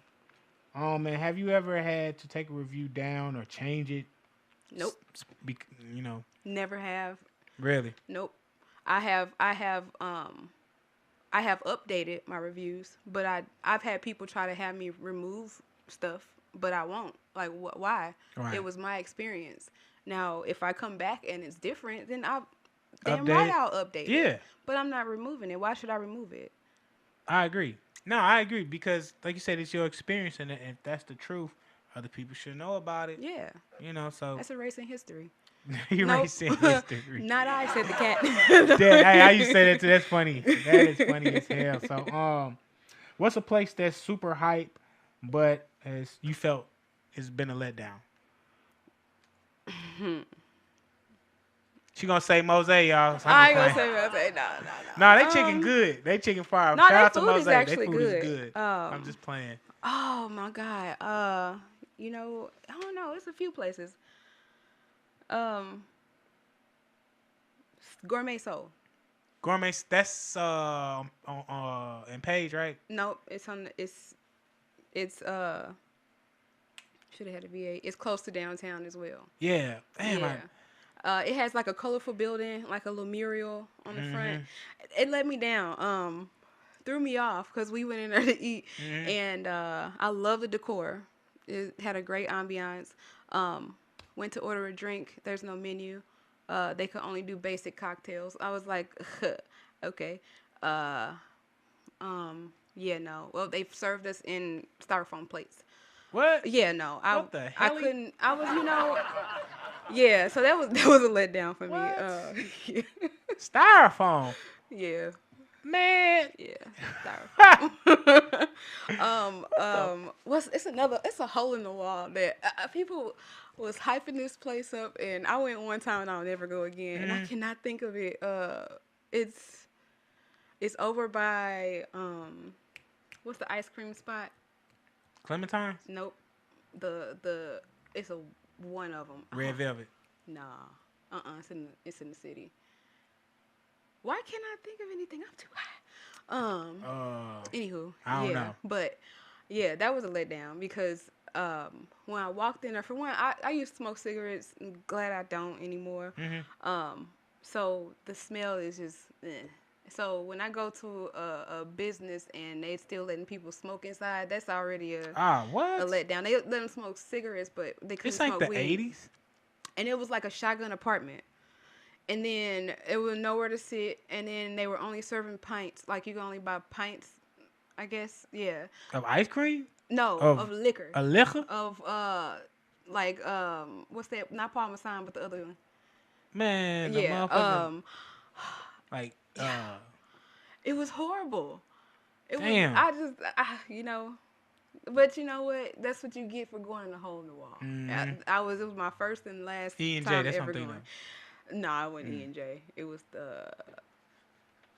Man, have you ever had to take a review down or change it? Nope. You know. Never have. Really? Nope. I have updated my reviews, but I've had people try to have me remove stuff, but I won't. Like why? Right. It was my experience. Now, if I come back and it's different, then I'll update it. Yeah. But I'm not removing it. Why should I remove it? I agree. No, I agree because, like you said, it's your experience, and if that's the truth, other people should know about it. Yeah. You know, so that's erasing history. Erasing history. Not I, said the cat. Hey, I used to say that too. That's funny. That is funny as hell. So, what's a place that's super hype, but as you felt it's been a letdown? She gonna say Mose, y'all. So I ain't gonna say Mose. No, they chicken good. They chicken fire. No, Shout out to Mose. Their food is good. I'm just playing. Oh my God. You know, I don't know. It's a few places. Gourmet Soul. Gourmet. That's in Page, right? Nope. It's on. It's should have had a VA. It's close to downtown as well. Yeah. Damn. Yeah. It has like a colorful building, like a little mural on the front. It let me down. threw me off because we went in there to eat, and I love the decor. It had a great ambiance. Went to order a drink. There's no menu. They could only do basic cocktails. I was like, okay. Yeah, no. Well, they served us in styrofoam plates. What? Yeah, no. What the hell? I couldn't. I was, yeah. So that was a letdown for What? me. Yeah. Styrofoam. Yeah. Man. Yeah. Styrofoam. It's a hole in the wall that people was hyping this place up, and I went one time and I'll never go again. And I cannot think of it. It's over by what's the ice cream spot? Clementine? Nope. It's a one of them. Red Velvet. Nah. It's in the city. Why can't I think of anything? I'm too high. Anywho. I don't know. But yeah, that was a letdown because when I walked in there, for one, I used to smoke cigarettes. I'm glad I don't anymore. So the smell is just So when I go to a business and they still letting people smoke inside, that's already a letdown. They let them smoke cigarettes, but they couldn't smoke weed. It's like the 80s. And it was like a shotgun apartment. And then it was nowhere to sit. And then they were only serving pints. Like you can only buy pints, I guess. Yeah. Of ice cream? No, of liquor. A liquor? Of what's that? Not Parmesan, but the other one. Man, the yeah. motherfucker. It was horrible. Damn. But you know what? That's what you get for going in the hole in the wall. It was my first and last time ever going. No, I wasn't E&J. It was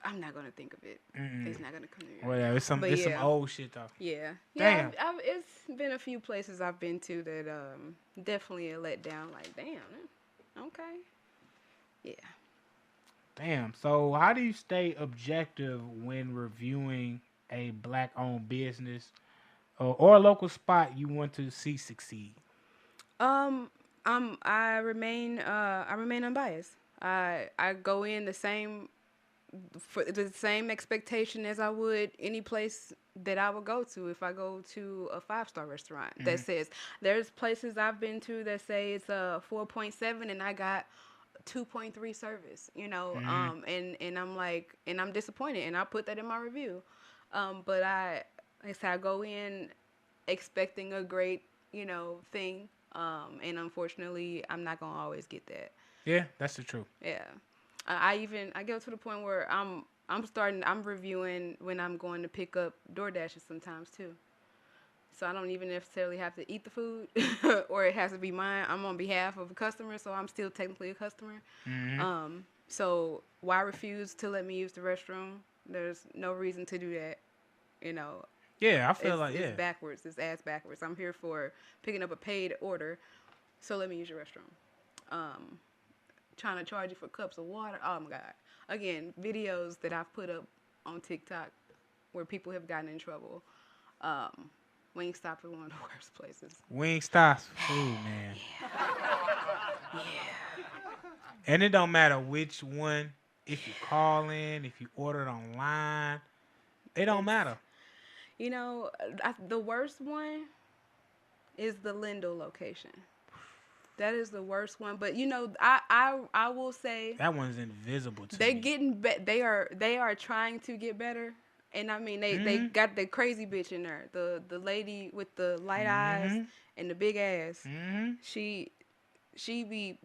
I'm not gonna think of it. It's not gonna come to me. Well, yeah, it's some old shit though. Yeah. Damn. Yeah. It's been a few places I've been to that definitely a letdown. Like, damn. Okay. Yeah. Damn. So, how do you stay objective when reviewing a black-owned business or a local spot you want to see succeed? I remain unbiased. I go in the same expectation as I would any place that I would go to if I go to a 5-star restaurant that says there's places I've been to that say it's a 4.7 and I got 2.3 service, and I'm like, and I'm disappointed, and I put that in my review. But I go in expecting a great, thing. And unfortunately, I'm not gonna always get that. Yeah, that's the truth. Yeah, I go to the point where I'm reviewing when I'm going to pick up DoorDashes sometimes too. So I don't even necessarily have to eat the food, or it has to be mine. I'm on behalf of a customer, so I'm still technically a customer. So why refuse to let me use the restroom? There's no reason to do that, Yeah, I feel it's backwards. It's ass backwards. I'm here for picking up a paid order, so let me use your restroom. Trying to charge you for cups of water. Oh my God! Again, videos that I've put up on TikTok where people have gotten in trouble. Wingstop is one of the worst places. Wingstop's food, man. Yeah. And it don't matter which one. If you call in, if you order it online, it don't matter. The worst one is the Lindo location. That is the worst one. But I will say that one's invisible to they're me. getting they are trying to get better. And I mean they got the crazy bitch in there. The lady with the light eyes and the big ass. She be,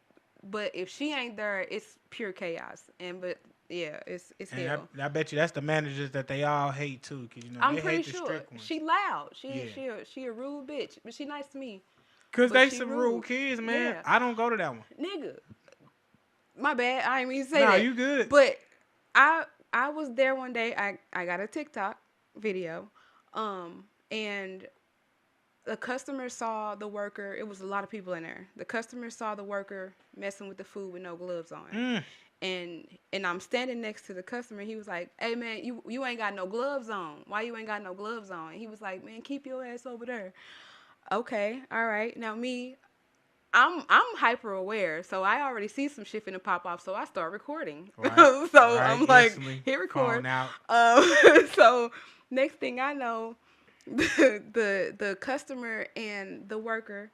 but if she ain't there, it's pure chaos. It's hell. I bet you that's the managers that they all hate too, cause I'm they pretty hate the sure strict ones. she loud. She a rude bitch, but she nice to me. Cause But they she some rude. rude kids, man. Yeah. I don't go to that one. Nigga, my bad. I didn't mean to say No, that. you good. But I was there one day. I got a TikTok video, and the customer saw the worker. It was a lot of people in there. The customer saw the worker messing with the food with no gloves on. And I'm standing next to the customer. He was like, "Hey man, you ain't got no gloves on. Why you ain't got no gloves on?" And he was like, "Man, keep your ass over there." Okay, all right. Now me, I'm hyper aware, so I already see some shit finna pop off, so I start recording. Right, So right, I'm like, instantly hit record. calling out. So next thing I know, the customer and the worker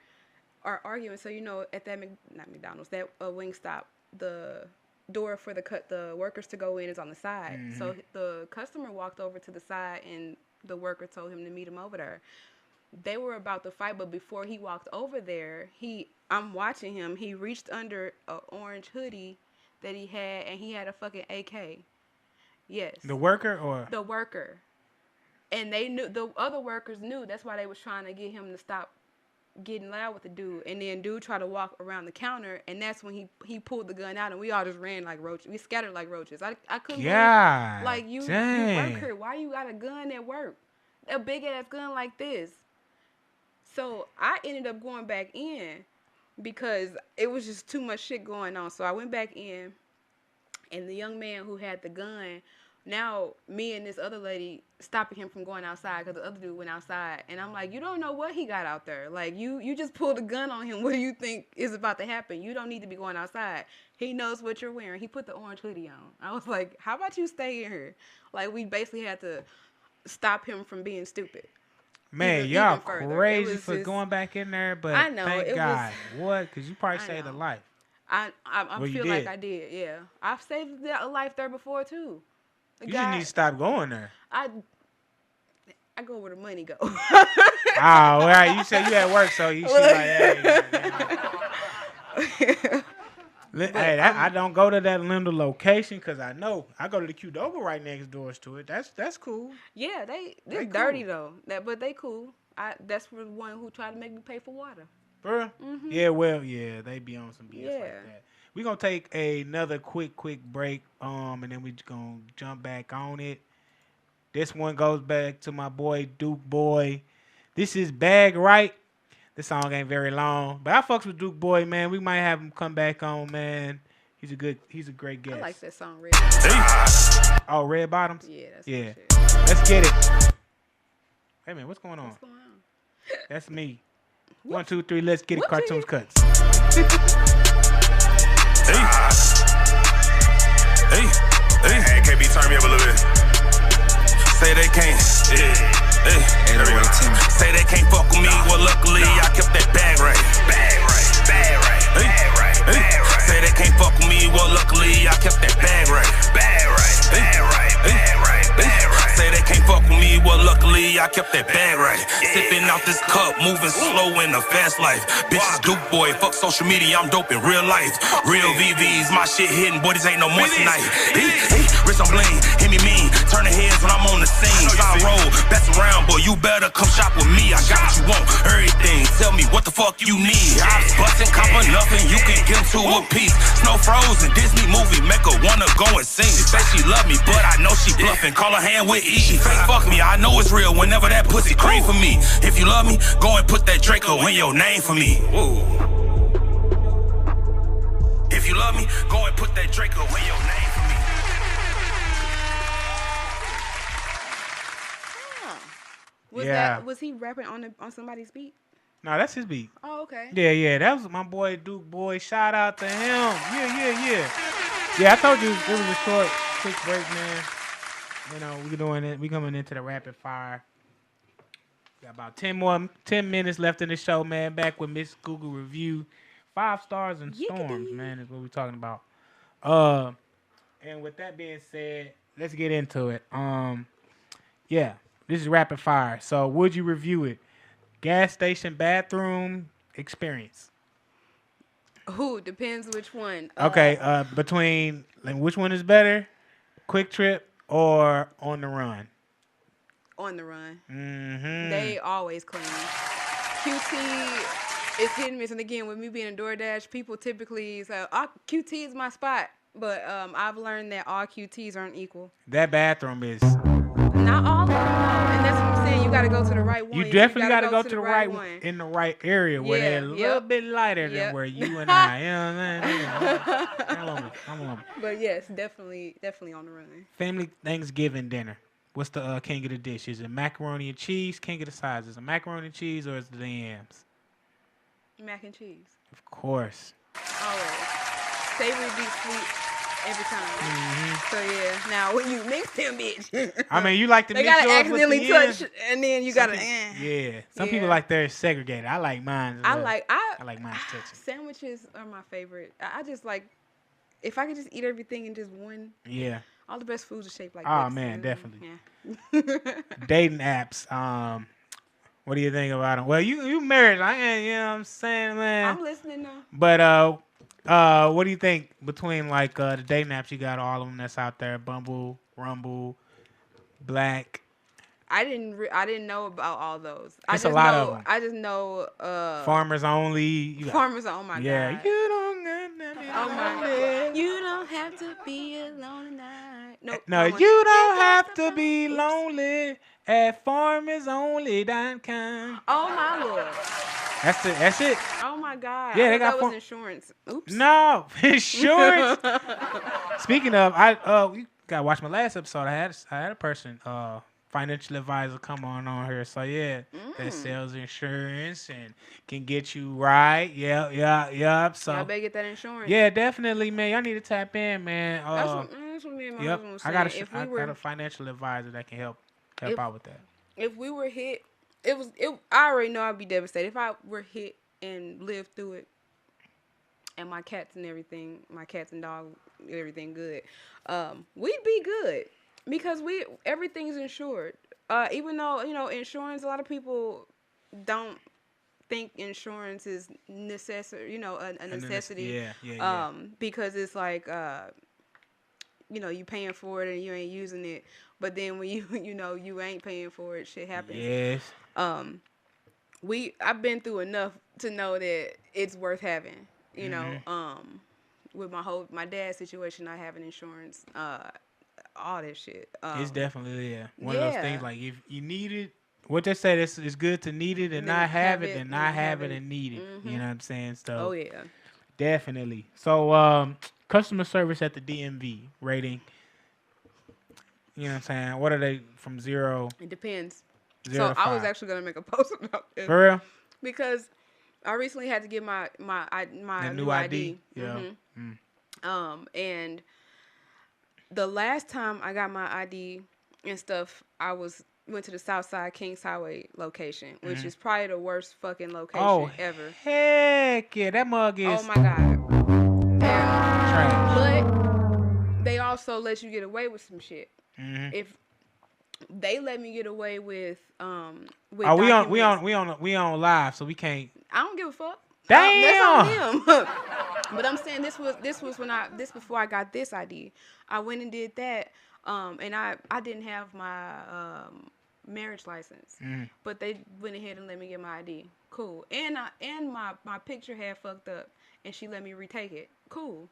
are arguing. So at that not McDonald's, that Wingstop, the door for the workers to go in is on the side. So the customer walked over to the side, and the worker told him to meet him over there. They were about to fight, but before he walked over there, I'm watching him. He reached under an orange hoodie that he had, and he had a fucking AK. Yes. The worker or the worker. And they knew, the other workers knew. That's why they was trying to get him to stop getting loud with the dude. And then dude tried to walk around the counter, and that's when he pulled the gun out, and we all just ran like roaches. We scattered like roaches. I couldn't God, believe, like, you work here. Why you got a gun at work? A big ass gun like this. So I ended up going back in because it was just too much shit going on. So I went back in, and the young man who had the gun, now me and this other lady stopping him from going outside because the other dude went outside. And I'm like, you don't know what he got out there. Like, you just pulled a gun on him. What do you think is about to happen? You don't need to be going outside. He knows what you're wearing. He put the orange hoodie on. I was like, how about you stay in here? Like, we basically had to stop him from being stupid. Man, y'all crazy for going back in there, but I know, thank God. What? Because you probably saved a life. I feel like I did, yeah. I've saved a life there before, too. You just need to stop going there. I go where the money go. Oh, right. You said you at work, so you should like, hey, I don't go to that Linda location because I know I go to the Qdoba right next doors to it. That's cool. Yeah, they're dirty though. But they cool. That's for the one who tried to make me pay for water. Bruh? Mm-hmm. Yeah, well, yeah, they be on some BS like that. We're going to take another quick break, and then we're going to jump back on it. This one goes back to my boy, Duke Boy. This is Bag Right. This song ain't very long, but I fucks with Duke Boy, man. We might have him come back on, man. He's a great guest. I like that song, Red Bottoms. Oh, Red Bottoms? Yeah, that's shit. Let's get it. Hey, man, what's going on? What's going on? That's me. 1, 2, 3, let's get it. Cartoons Cuts. Hey, KB, turn me up a little bit. Say they can't. Say they can't fuck with me. Well, luckily I kept that bag right. Say they can't fuck with me. Well, luckily I kept that bag right. Say they can't fuck with me. Well, luckily I kept that bag right. Sipping out this cup, moving slow in a fast life. Bitches Duke Boy, fuck social media. I'm dope in real life. Real VVs, my shit hitting. Boy, this ain't no more tonight. Rich on bling, hit me mean. Turn the heads when I'm on the scene. Side roll, best around, boy. You better come shop with me. I got what you want, everything. Tell me what the fuck you need. I was busting, copper nothing. You can get them to a piece. Snow frozen, Disney movie, make her wanna go and sing. She say she love me, but I know she bluffing. Call her hand with E. She fake fuck me, I know it's real. Whenever that pussy cream for me. If you love me, go and put that Draco in your name for me. Whoa. If you love me, go and put that Draco in your name for me. Was he rapping on somebody's beat? No, that's his beat. Oh, okay. Yeah, that was my boy Duke Boy. Shout out to him. Yeah. Yeah, I told you it was a short, quick break, man. You know, we're doing it. We coming into the rapid fire. Got about 10 minutes left in the show, man. Back with Miss Google Review. 5 stars and storms, man, is what we're talking about. And with that being said, let's get into it. Yeah, this is rapid fire. So, would you review it? Gas station bathroom experience. Ooh, depends which one. Okay, between which one is better? Quick Trip or On the Run? On the Run. Mm-hmm. They always clean. QT is hit and miss, and again, with me being a DoorDash, people typically say, QT is my spot, but I've learned that all QTs aren't equal. That bathroom is not all of them, and that's what I'm saying. You got to go to the right one. You definitely got to go to the right one in the right area where they're a little bit lighter than where you and I. You know what I'm saying? But yes, definitely on the run. Family Thanksgiving dinner. What's the king of the dish? Is it macaroni and cheese? King of the sides. Is it macaroni and cheese or is it the yams? Mac and cheese. Of course. Always. Savory beats sweet every time. Mm-hmm. So yeah. Now when you mix them, bitch. I mean, you like to they mix gotta yours with accidentally the touch, end. and then you Some gotta. people- yeah. Some Yeah. people like theirs segregated. I like mine. I like mine touching. Sandwiches are my favorite. I just like if I could just eat everything in just one. Yeah. All the best foods are shaped like. Oh this, man, definitely. Yeah. Dating apps. What do you think about them? Well, you married, you know what I'm saying, man. I'm listening now. But what do you think between like the dating apps you got, all of them that's out there, Bumble, Rumble, Black? I didn't know about all those. It's a lot of them. I just know Farmers Only. You got, Farmers. Oh my yeah, god. you don't got to be Oh my lonely. god. You don't have to be alone tonight. Nope. No, wrong one. you don't have to be lonely at farmersonly.com. Oh my lord. That's it. Oh my god. Yeah, I they thought got that farm- was insurance. Oops. No, insurance. Speaking of, you gotta watch my last episode. I had a person, financial advisor, come on here. So yeah, that sells insurance and can get you right. Yeah. So Y'all better get that insurance. yeah, definitely, man. Y'all need to tap in, man. That's what me and my husband was saying. I got a financial advisor that can help out with that. If we were hit, I already know I'd be devastated. If I were hit and lived through it, and my cats and everything, my cats and dog, everything good, we'd be good because everything's insured. Even though insurance, a lot of people don't think insurance is necessary. A necessity. Yeah. Because it's like you paying for it and you ain't using it. But then when you ain't paying for it, shit happens. Yes. I've been through enough to know that it's worth having. With my dad's situation, not having insurance, all that shit. It's definitely one of those things. Like if you need it, what they say, it's good to need it and not have it, and not have it and need it. Mm-hmm. You know what I'm saying? So Oh yeah. definitely. So customer service at the DMV rating. You know what I'm saying? What are they from 0? It depends. 0 So to I was 5? actually gonna make a post about this For real? because I recently had to get my new ID. Yeah. Mm-hmm. And the last time I got my ID and stuff, I went to the Southside Kings Highway location, which is probably the worst fucking location ever. Heck yeah, that mug is Oh my god. trash. But they also let you get away with some shit. Mm-hmm. If they let me get away with we on live, so we can't. I don't give a fuck. Damn. That's on them. But I'm saying this was before I got this ID. I went and did that, and I didn't have my marriage license, but they went ahead and let me get my ID. Cool. And my picture had fucked up, and she let me retake it. Cool.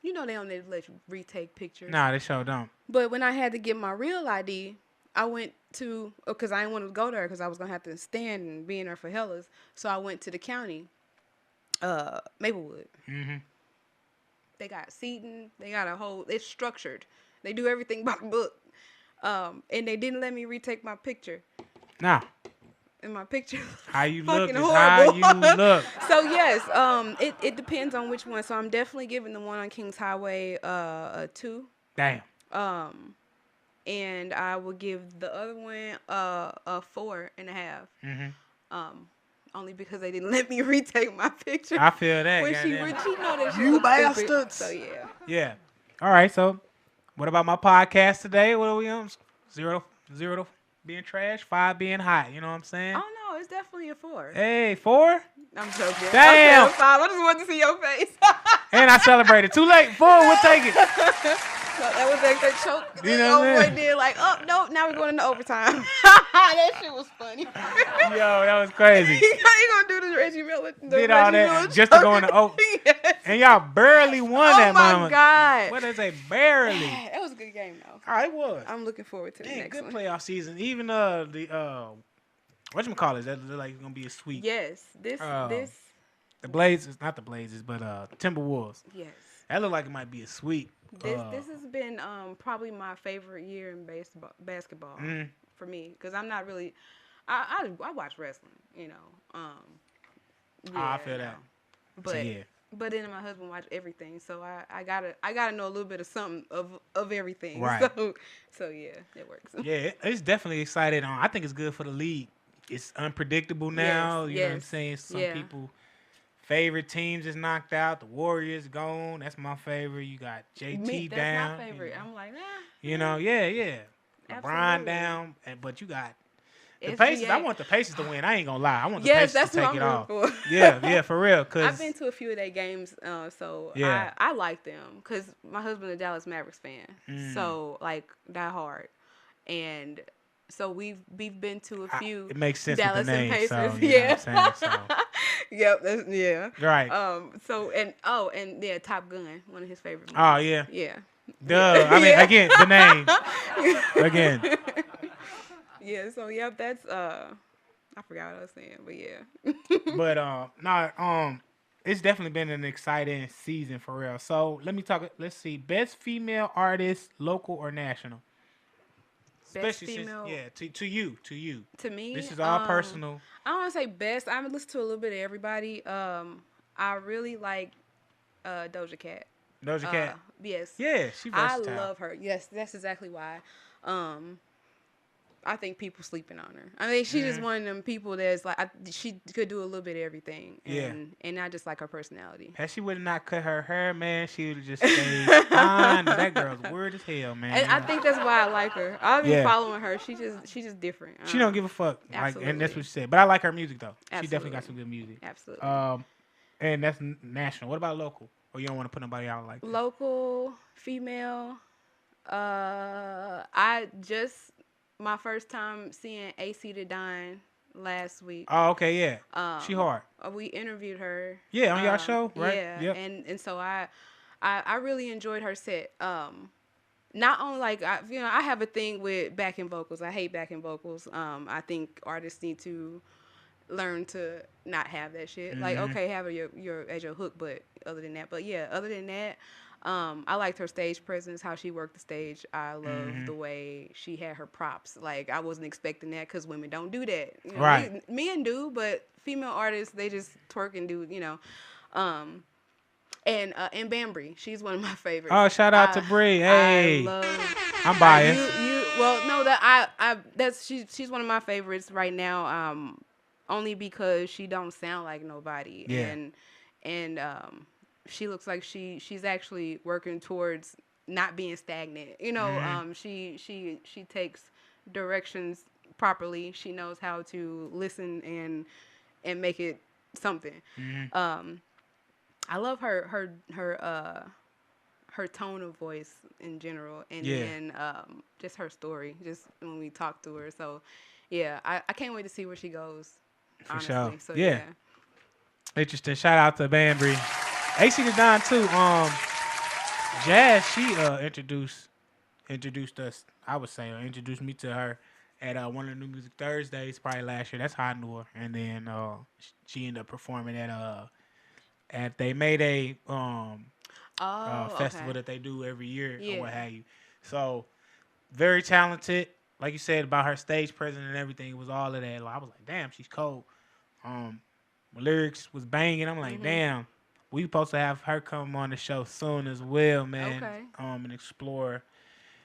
They don't let you retake pictures. Nah, they sure don't. But when I had to get my real ID, I went to, because I didn't want to go there because I was going to have to stand and be in there for hellas. So I went to the county, Maplewood. Mm-hmm. They got seating. They got it's structured. They do everything by the book. And they didn't let me retake my picture. Nah. And my picture how you look is horrible. how you look. So yes, it depends on which one. So I'm definitely giving the one on Kings Highway a 2. Damn. And I will give the other one a 4.5. Mm-hmm. Only because they didn't let me retake my picture. I feel that. When she know that she You looked bastards. stupid. So yeah. Yeah. All right. So, what about my podcast today? What are we on? 0 to being trash, 5 being hot. You know what I'm saying? Oh no, it's definitely a 4. Hey, 4. I'm joking. Damn. Okay, 5. I just wanted to see your face. And I celebrated. Too late. 4. We'll take it. That was like that choke. You know what I'm saying? Did like, oh no, now we're going into overtime. That shit was funny. Yo, that was crazy. You gonna do the Reggie Miller? Did all that just to go into Yes. And y'all barely won that Oh moment. my god. What is a barely? That was a good game though. Oh, it was. I'm looking forward to the next Good one. playoff season. Even the whatchamacallit, that look like it's gonna be a sweep. Yes, this. The Blazers, not the Blazers, but Timberwolves. Yes. That look like it might be a sweep. This has been probably my favorite year in basketball for me, because I'm not really. I watch wrestling, I feel that. But So, yeah. but then my husband watch everything, so I gotta know a little bit of something of everything. Right. So yeah, it works. Yeah, it's definitely excited. I think it's good for the league. It's unpredictable now. You know what I'm yes, saying? Some yeah. people favorite teams is knocked out. The Warriors gone. That's my favorite. You got JT That's down. my favorite. I'm like, Yeah. LeBron absolutely. down, but you got the SGA. Pacers. I want the Pacers to win. I ain't gonna lie. I want the Yes, Pacers to that's what take I'm it off. rooting for. Yeah, for real. Cause I've been to a few of their games, so Yeah. I like them because my husband's a Dallas Mavericks fan, so like die hard, and so we've been to a few. it makes sense Dallas with the name. and Pacers, So, you know what I'm saying? So. Yep, yeah. Right. So and yeah, Top Gun, one of his favorite movies. Oh yeah. Yeah. Duh. I mean, again, the name. Again. Yeah. So yep, that's I forgot what I was saying, but yeah. But it's definitely been an exciting season for real. So let me talk. Let's see, best female artist, local or national. Best Especially female. to you. To me, This is all personal. I don't want to say best. I would listen to a little bit of everybody. I really like Doja Cat. Doja Cat. Yes. Yeah, she versatile. I love her. Yes, that's exactly why. I think people sleeping on her. I mean, she's just one of them people that's like she could do a little bit of everything. And I just like her personality. Had she would have not cut her hair, man, she would have just stayed fine. That girl's weird as hell, man. And I think that's why I like her. I've been following her. She's just different. She don't give a fuck. Absolutely. And that's what she said. But I like her music though. Absolutely. She definitely got some good music. Absolutely. And that's national. What about local? Or you don't want to put nobody out like that? Local, female. My first time seeing AC to Dine last week. Oh, okay, yeah. She hard. We interviewed her. Yeah, on y'all show, right? Yeah, yep. and so I really enjoyed her set. Not only like I have a thing with backing vocals. I hate backing vocals. I think artists need to learn to not have that shit. Like, okay, have your as your hook, but other than that, I liked her stage presence, how she worked the stage. I love the way she had her props. Like, I wasn't expecting that because women don't do that. You know, right. Men do, but female artists, they just twerk and do, And Bambry, she's one of my favorites. Oh, shout out to Bree. Hey, I'm biased. She's one of my favorites right now. Only because she don't sound like nobody. Yeah. And she looks like she's actually working towards not being stagnant. She takes directions properly. She knows how to listen and make it something. I love her tone of voice in general, and then just her story, just when we talk to her. So yeah, I can't wait to see where she goes. For honestly. sure. So, yeah. Interesting. Shout out to Banbury. AC to Don too. Jazz, she introduced us, I would say, or introduced me to her at one of the New Music Thursdays probably last year. That's how I knew her. And then she ended up performing at they made a festival that they do every year or what have you. So very talented. Like you said about her stage presence and everything, it was all of that. I was like, damn, she's cold. Lyrics was banging. I'm like, damn, we supposed to have her come on the show soon as well, man. Okay. And explore,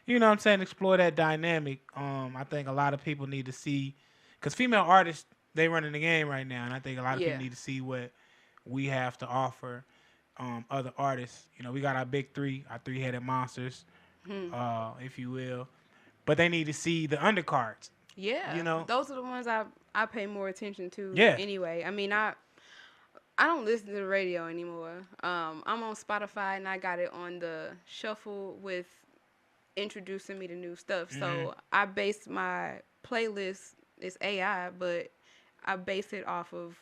you know what I'm saying, explore that dynamic. I think a lot of people need to see, because female artists, they running the game right now, and I think a lot of people need to see what we have to offer other artists. You know, we got our big three, our three-headed monsters, if you will. But they need to see the undercards. Yeah. You know? Those are the ones I pay more attention to anyway. I mean, I don't listen to the radio anymore. I'm on Spotify, and I got it on the shuffle with introducing me to new stuff. So I base my playlist, it's AI, but I base it off of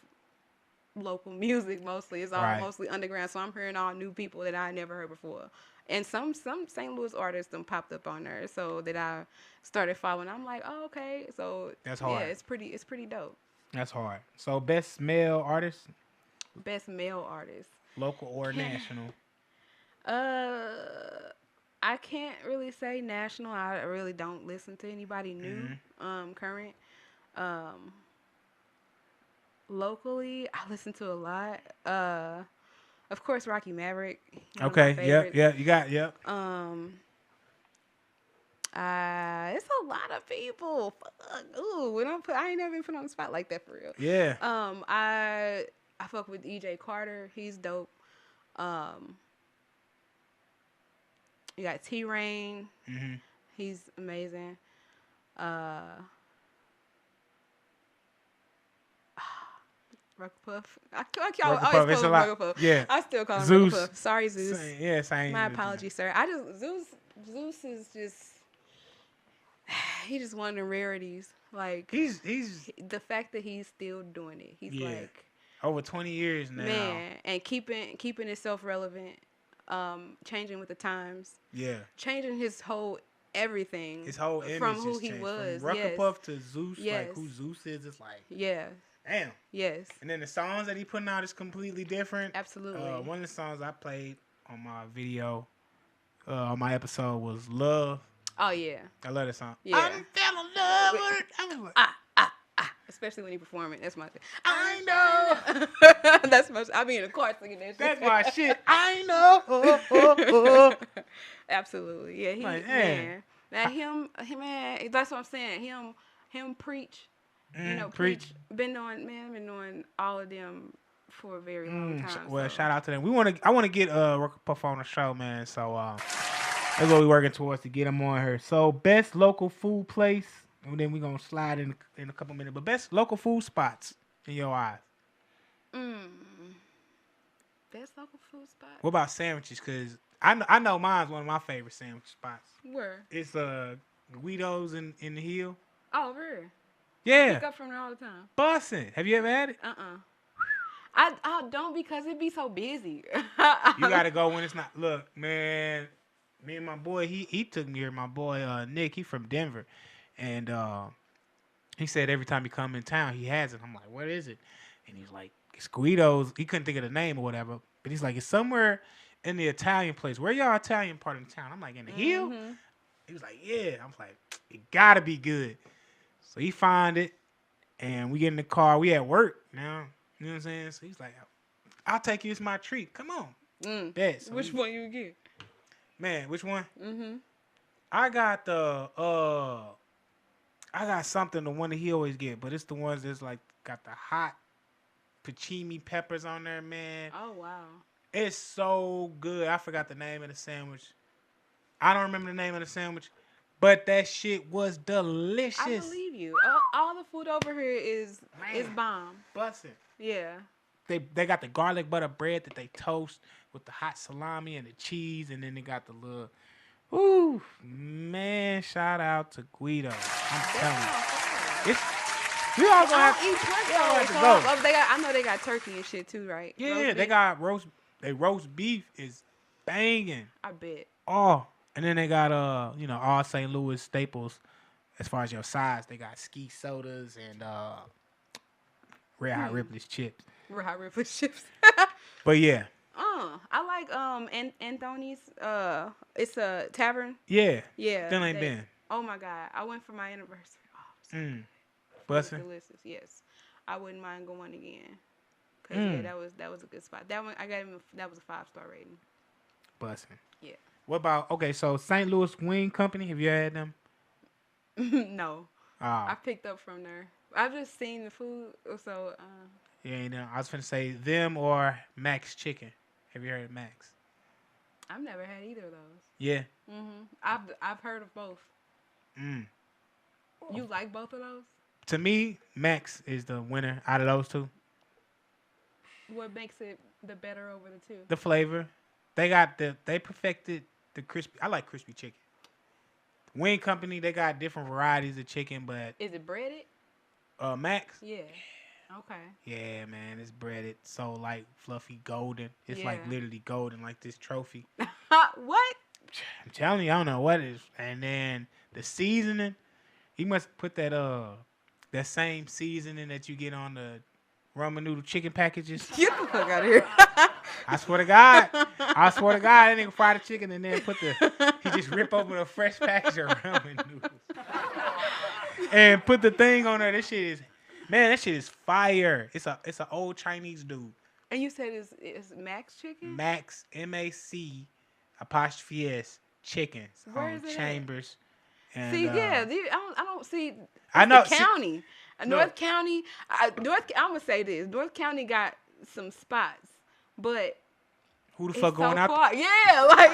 local music mostly. It's all mostly underground. So I'm hearing all new people that I never heard before. And some St. Louis artists them popped up on there, so that I started following. I'm like, oh, okay. So that's hard. Yeah, it's pretty dope. That's hard. So best male artist? Best male artist. Local or national? I can't really say national. I really don't listen to anybody new, current. Locally, I listen to a lot. Of course, Rocky Maverick. one of my Okay. Yep. favorites. Yep. You got. Yep. It's a lot of people. Fuck. Ooh, I ain't never been put on the spot like that for real. Yeah. I fuck with EJ Carter. He's dope. You got T Rain. Mhm. He's amazing. Rucker Puff. I always Puff, call it's a him lot. Rucker Puff. Yeah. I still call him Zeus. Rucker Puff. Sorry, Zeus. Same. My apologies, sir. Zeus is just he just one of the rarities. Like He's the fact that he's still doing it. He's Yeah. like over 20 years now. man, and keeping itself relevant, changing with the times, Yeah. changing his whole everything. His whole image from who has he changed. was. From Rucker Yes. Puff to Zeus, Yes. like who Zeus is, it's like Yeah. damn. Yes. And then the songs that he putting out is completely different. Absolutely. One of the songs I played on my video, on my episode was Love. Oh yeah. I love that song. Yeah. I'm fell in love with it. I was like, Especially when he perform it. That's my thing. I know. That's my. I be in the car singing that shit. That's my shit. I know. Absolutely. Yeah. He Like, man. Now him man. That's what I'm saying. Him preach. You know, preach. Been knowing all of them for a very long time. Well, so. shout out to them. I want to get Rucker Puff on the show, man. So that's what we're working towards to get him on here. So best local food place, and then we're gonna slide in a couple minutes. But best local food spots in your eyes. Best local food spot. What about sandwiches? Cause I know mine's one of my favorite sandwich spots. Where? It's Guido's in the Hill. Oh, really? Yeah, Pick up from there all the time. bussin'. Have you ever had it? I don't because it be so busy. You gotta go when it's not. Look, man, me and my boy, he took me here. My boy Nick, he from Denver, and he said every time he come in town, he has it. I'm like, what is it? And he's like, it's Guido's. He couldn't think of the name or whatever, but he's like, it's somewhere in the Italian place. Where y'all Italian part of the town? I'm like, in the Hill. He was like, yeah. I'm like, it gotta be good. So he find it, and we get in the car. We at work now. You know what I'm saying? So he's like, I'll take you. It's my treat. Come on. Bet. So Which one you get? Man, which one? I got I got something, the one that he always get, but it's the ones that's like got the hot pachimi peppers on there, man. Oh, wow. It's so good. I forgot the name of the sandwich. I don't remember the name of the sandwich, but that shit was delicious. I believe you. All the food over here is bomb. Bussin'. Yeah. They got the garlic butter bread that they toast with the hot salami and the cheese, and then they got the little. Ooh, man! Shout out to Guido. I'm telling you, we all gonna have to go. I know they got turkey and shit too, right? Yeah, they got roast. They roast beef is banging. I bet. Oh, and then they got all St. Louis staples as far as your size. They got ski sodas and Red Hot Ripley's chips. Red Hot Ripley's chips. But yeah. I like Anthony's. It's a tavern. Yeah. Yeah. Still ain't been. Oh my God, I went for my anniversary. Oh, Bussin'. delicious. Yes, I wouldn't mind going again. Cause yeah, that was a good spot. That one I got him. That was a 5-star rating. Bussin'. Yeah. What about so St. Louis Wing Company? Have you had them? No. Oh. I picked up from there. I've just seen the food, so. Yeah, you know, I was finna say them or Max Chicken. Have you heard of Max? I've never had either of those. Yeah. I've heard of both. You like both of those? To me, Max is the winner out of those two. What makes it the better over the two? The flavor. They perfected the crispy. I like crispy chicken. Wing Company, they got different varieties of chicken, but Is it breaded? Max. Yeah. Okay. Yeah, man, it's breaded, so like fluffy golden. It's like Yeah. literally golden, like this trophy. What? I'm telling you, I don't know what it is. And then the seasoning, he must put that same seasoning that you get on the ramen noodle chicken packages. Get the fuck out of here. I swear to God, that nigga fry the chicken and then he just rip open a fresh package of ramen noodles and put the thing on there. That shit is fire. It's an old Chinese dude, And you said it's Max Chicken? Max MAC apostrophe S Chicken Where on is it at? Chambers. And, See, yeah, I don't see. It's I know, the county. North look. County. I'm gonna say this. North County got some spots, but who the it's fuck going so out? far. Yeah, like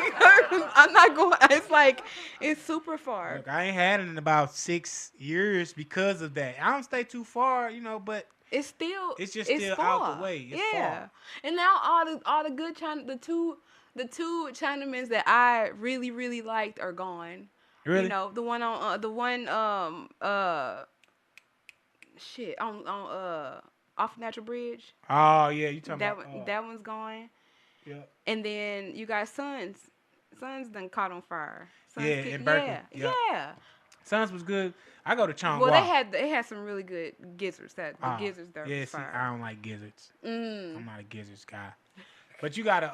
I'm not going. It's like it's super far. Look, I ain't had it in about 6 years because of that. I don't stay too far, but It's still. it's just still far. out the way. It's yeah, far. and now all the good China, the two Chinamen that I really really liked are gone. Really? You know, the one on shit on off Natural Bridge. Oh yeah, you talking That about one, that one's gone. Yeah. And then you got Sons. Sons done caught on fire. Sons Yeah, in Berkeley. Yeah. Yeah. Yeah. Sons was good. I go to Chong Well, Wah. they had some really good gizzards. The gizzards there Yeah, was see, fire. I don't like gizzards. I'm not a gizzards guy. But you gotta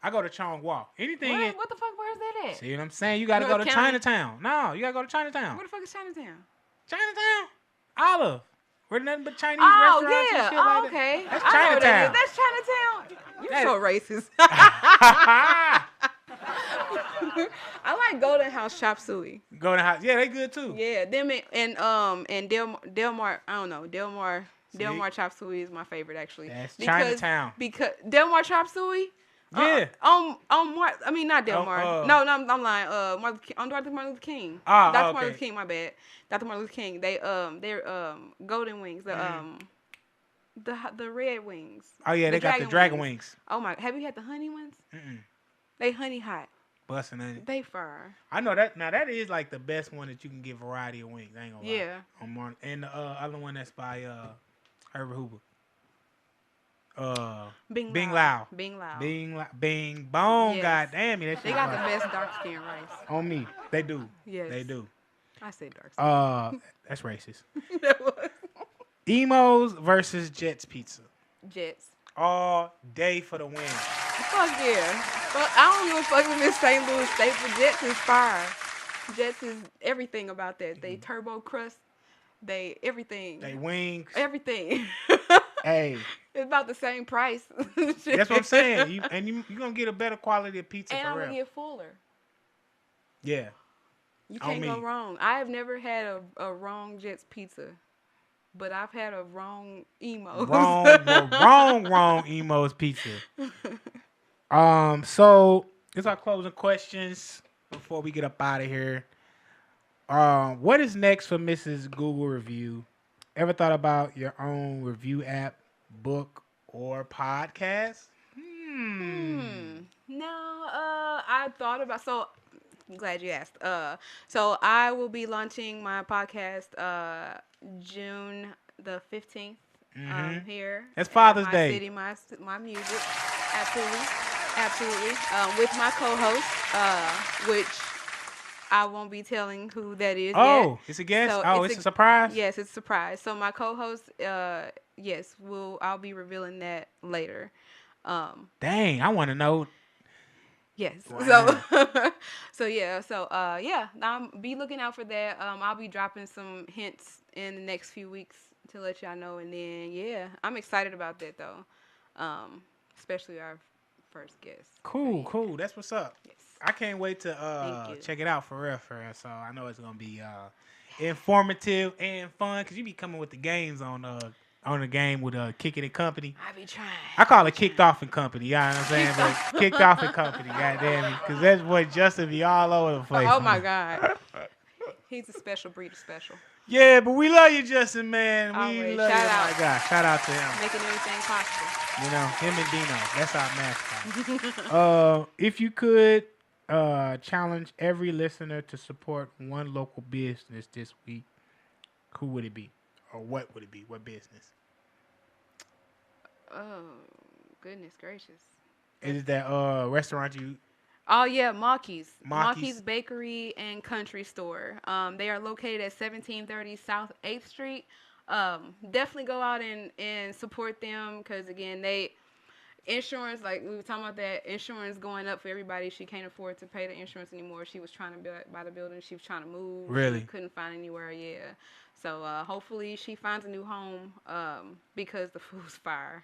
I go to Chong Wah. Anything What the fuck? Where's that at? see what I'm saying? You gotta North go to County? Chinatown. No, you gotta go to Chinatown. Where the fuck is Chinatown? Chinatown? Olive. Where nothing but Chinese Oh restaurants yeah. and shit Oh, like okay. that. That's I know where that Chinatown. is. That's Chinatown. You're That- so racist. I like Golden House Chop Suey. Go to house. Yeah, they good too. Yeah, them and Delmar. I don't know Delmar. Delmar Chop Suey is my favorite actually. That's Chinatown. Because Delmar Chop Suey. Yeah. On I mean not Delmar. No, I'm lying. On Dr. Martin Luther King. Ah, Dr. okay. Martin Luther King. My bad. Dr. Martin Luther King. They're golden wings. The red wings. Oh yeah, they got the dragon wings. Oh my! Have you had the honey ones? Mm-mm. They honey hot. Busting in it. They fire. I know that. Now that is like the best one that you can get variety of wings. I ain't gonna lie. Yeah. And the other one that's by Herbert Hoover. Bing Lao. Bing Lao. Bing Bong. Yes. God damn it. That They shit got fire. the best dark skin rice. On me. They do. Yes. They do. I say dark skin. That's racist. That was Emos versus Jets Pizza. Jets. All day for the win. Fuck yeah. But I don't give a fuck if it's St. Louis State, but Jets is fire. Jets is everything about that. They turbo crust. They everything. They wings. Everything. Hey. It's about the same price. That's what I'm saying. You're going to get a better quality of pizza and for I'm real. going to get fuller. Yeah. You On can't go me. wrong. I have never had a wrong Jets pizza, but I've had a wrong emo. Wrong Emo's Pizza. So it's our closing questions before we get up out of here. What is next for Mrs. Google Review? Ever thought about your own review app, book, or podcast? No, I thought about. So I'm glad you asked. So I will be launching my podcast June the 15th. Here. That's Father's at my Day. City, my music. Absolutely. With my co-host, which I won't be telling who that is Oh, yet. it's a guest? So It's a surprise? Yes, it's a surprise. So my co-host, yes, I'll be revealing that later. Dang, I want to know. Yes. Wow. Be looking out for that. I'll be dropping some hints in the next few weeks to let y'all know, and then I'm excited about that though. Especially our first guest. Cool. That's what's up. Yes. I can't wait to Thank you. check it out for real. So I know it's gonna be informative and fun because you be coming with the games on the game with Kicking and Company. I be trying. I call it Kicked Off and Company. You know what I'm saying? But Kicked Off and Company, goddamn it, because that boy Justin be all over the place. Oh my God. He's a special breed of special. Yeah, but we love you, Justin, man. We Always. love Shout you. out. Oh my God, shout out to him. Making everything possible. You know, him and Dino. That's our mascot. If you could challenge every listener to support one local business this week, who would it be? Or what would it be? What business? Oh, goodness gracious. Is it that restaurant you... Oh, yeah, Mawkeys. Mawkeys. Mawkeys Bakery and Country Store. They are located at 1730 South 8th Street. Definitely go out and support them because, again, insurance, like we were talking about that, insurance going up for everybody. She can't afford to pay the insurance anymore. She was trying to buy the building. She was trying to move. Really? She couldn't find anywhere, yeah. So hopefully she finds a new home because the food's fire.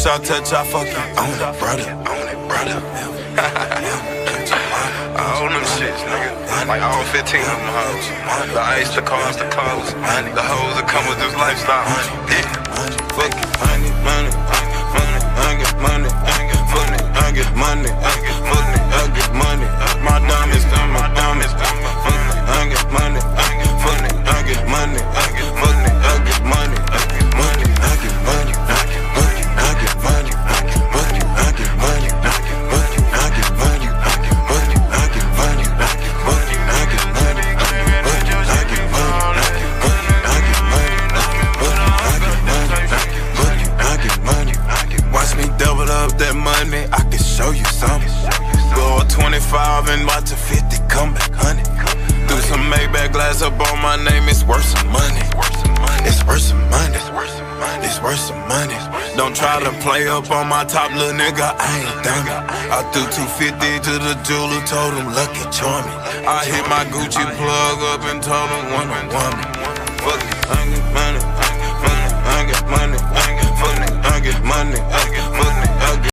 First I touch, I fuck you on it, brother. I own them shits, nigga. Like all 15 of them hoes. The ice, the cars, the clothes. The hoes that come with this lifestyle. Yeah. Fuck it. I get money. I get money. Funny, I get money. I get money. My diamonds, my diamonds. I get money. Funny, I get money. Funny, I get money. I get money. I get money. I get money. I get money. I get money. I get money. I get money. I get money. I get money. I get money. I get money. I get money. I get money. I get money. I get money. I get money. I get money. I get money. Watch me double up that money. I can show you something. Go 25 and watch a 50 come back 100. Do some Maybach glass up on my name. It's worth some money. It's worth some money. It's worth some money. Don't try to play up on my top, little nigga. I ain't done it. I threw 250 to the jeweler, told him lucky charm me. I hit my Gucci plug up and told him one me. Fuck it, I get money. I get money. I get money. I get money.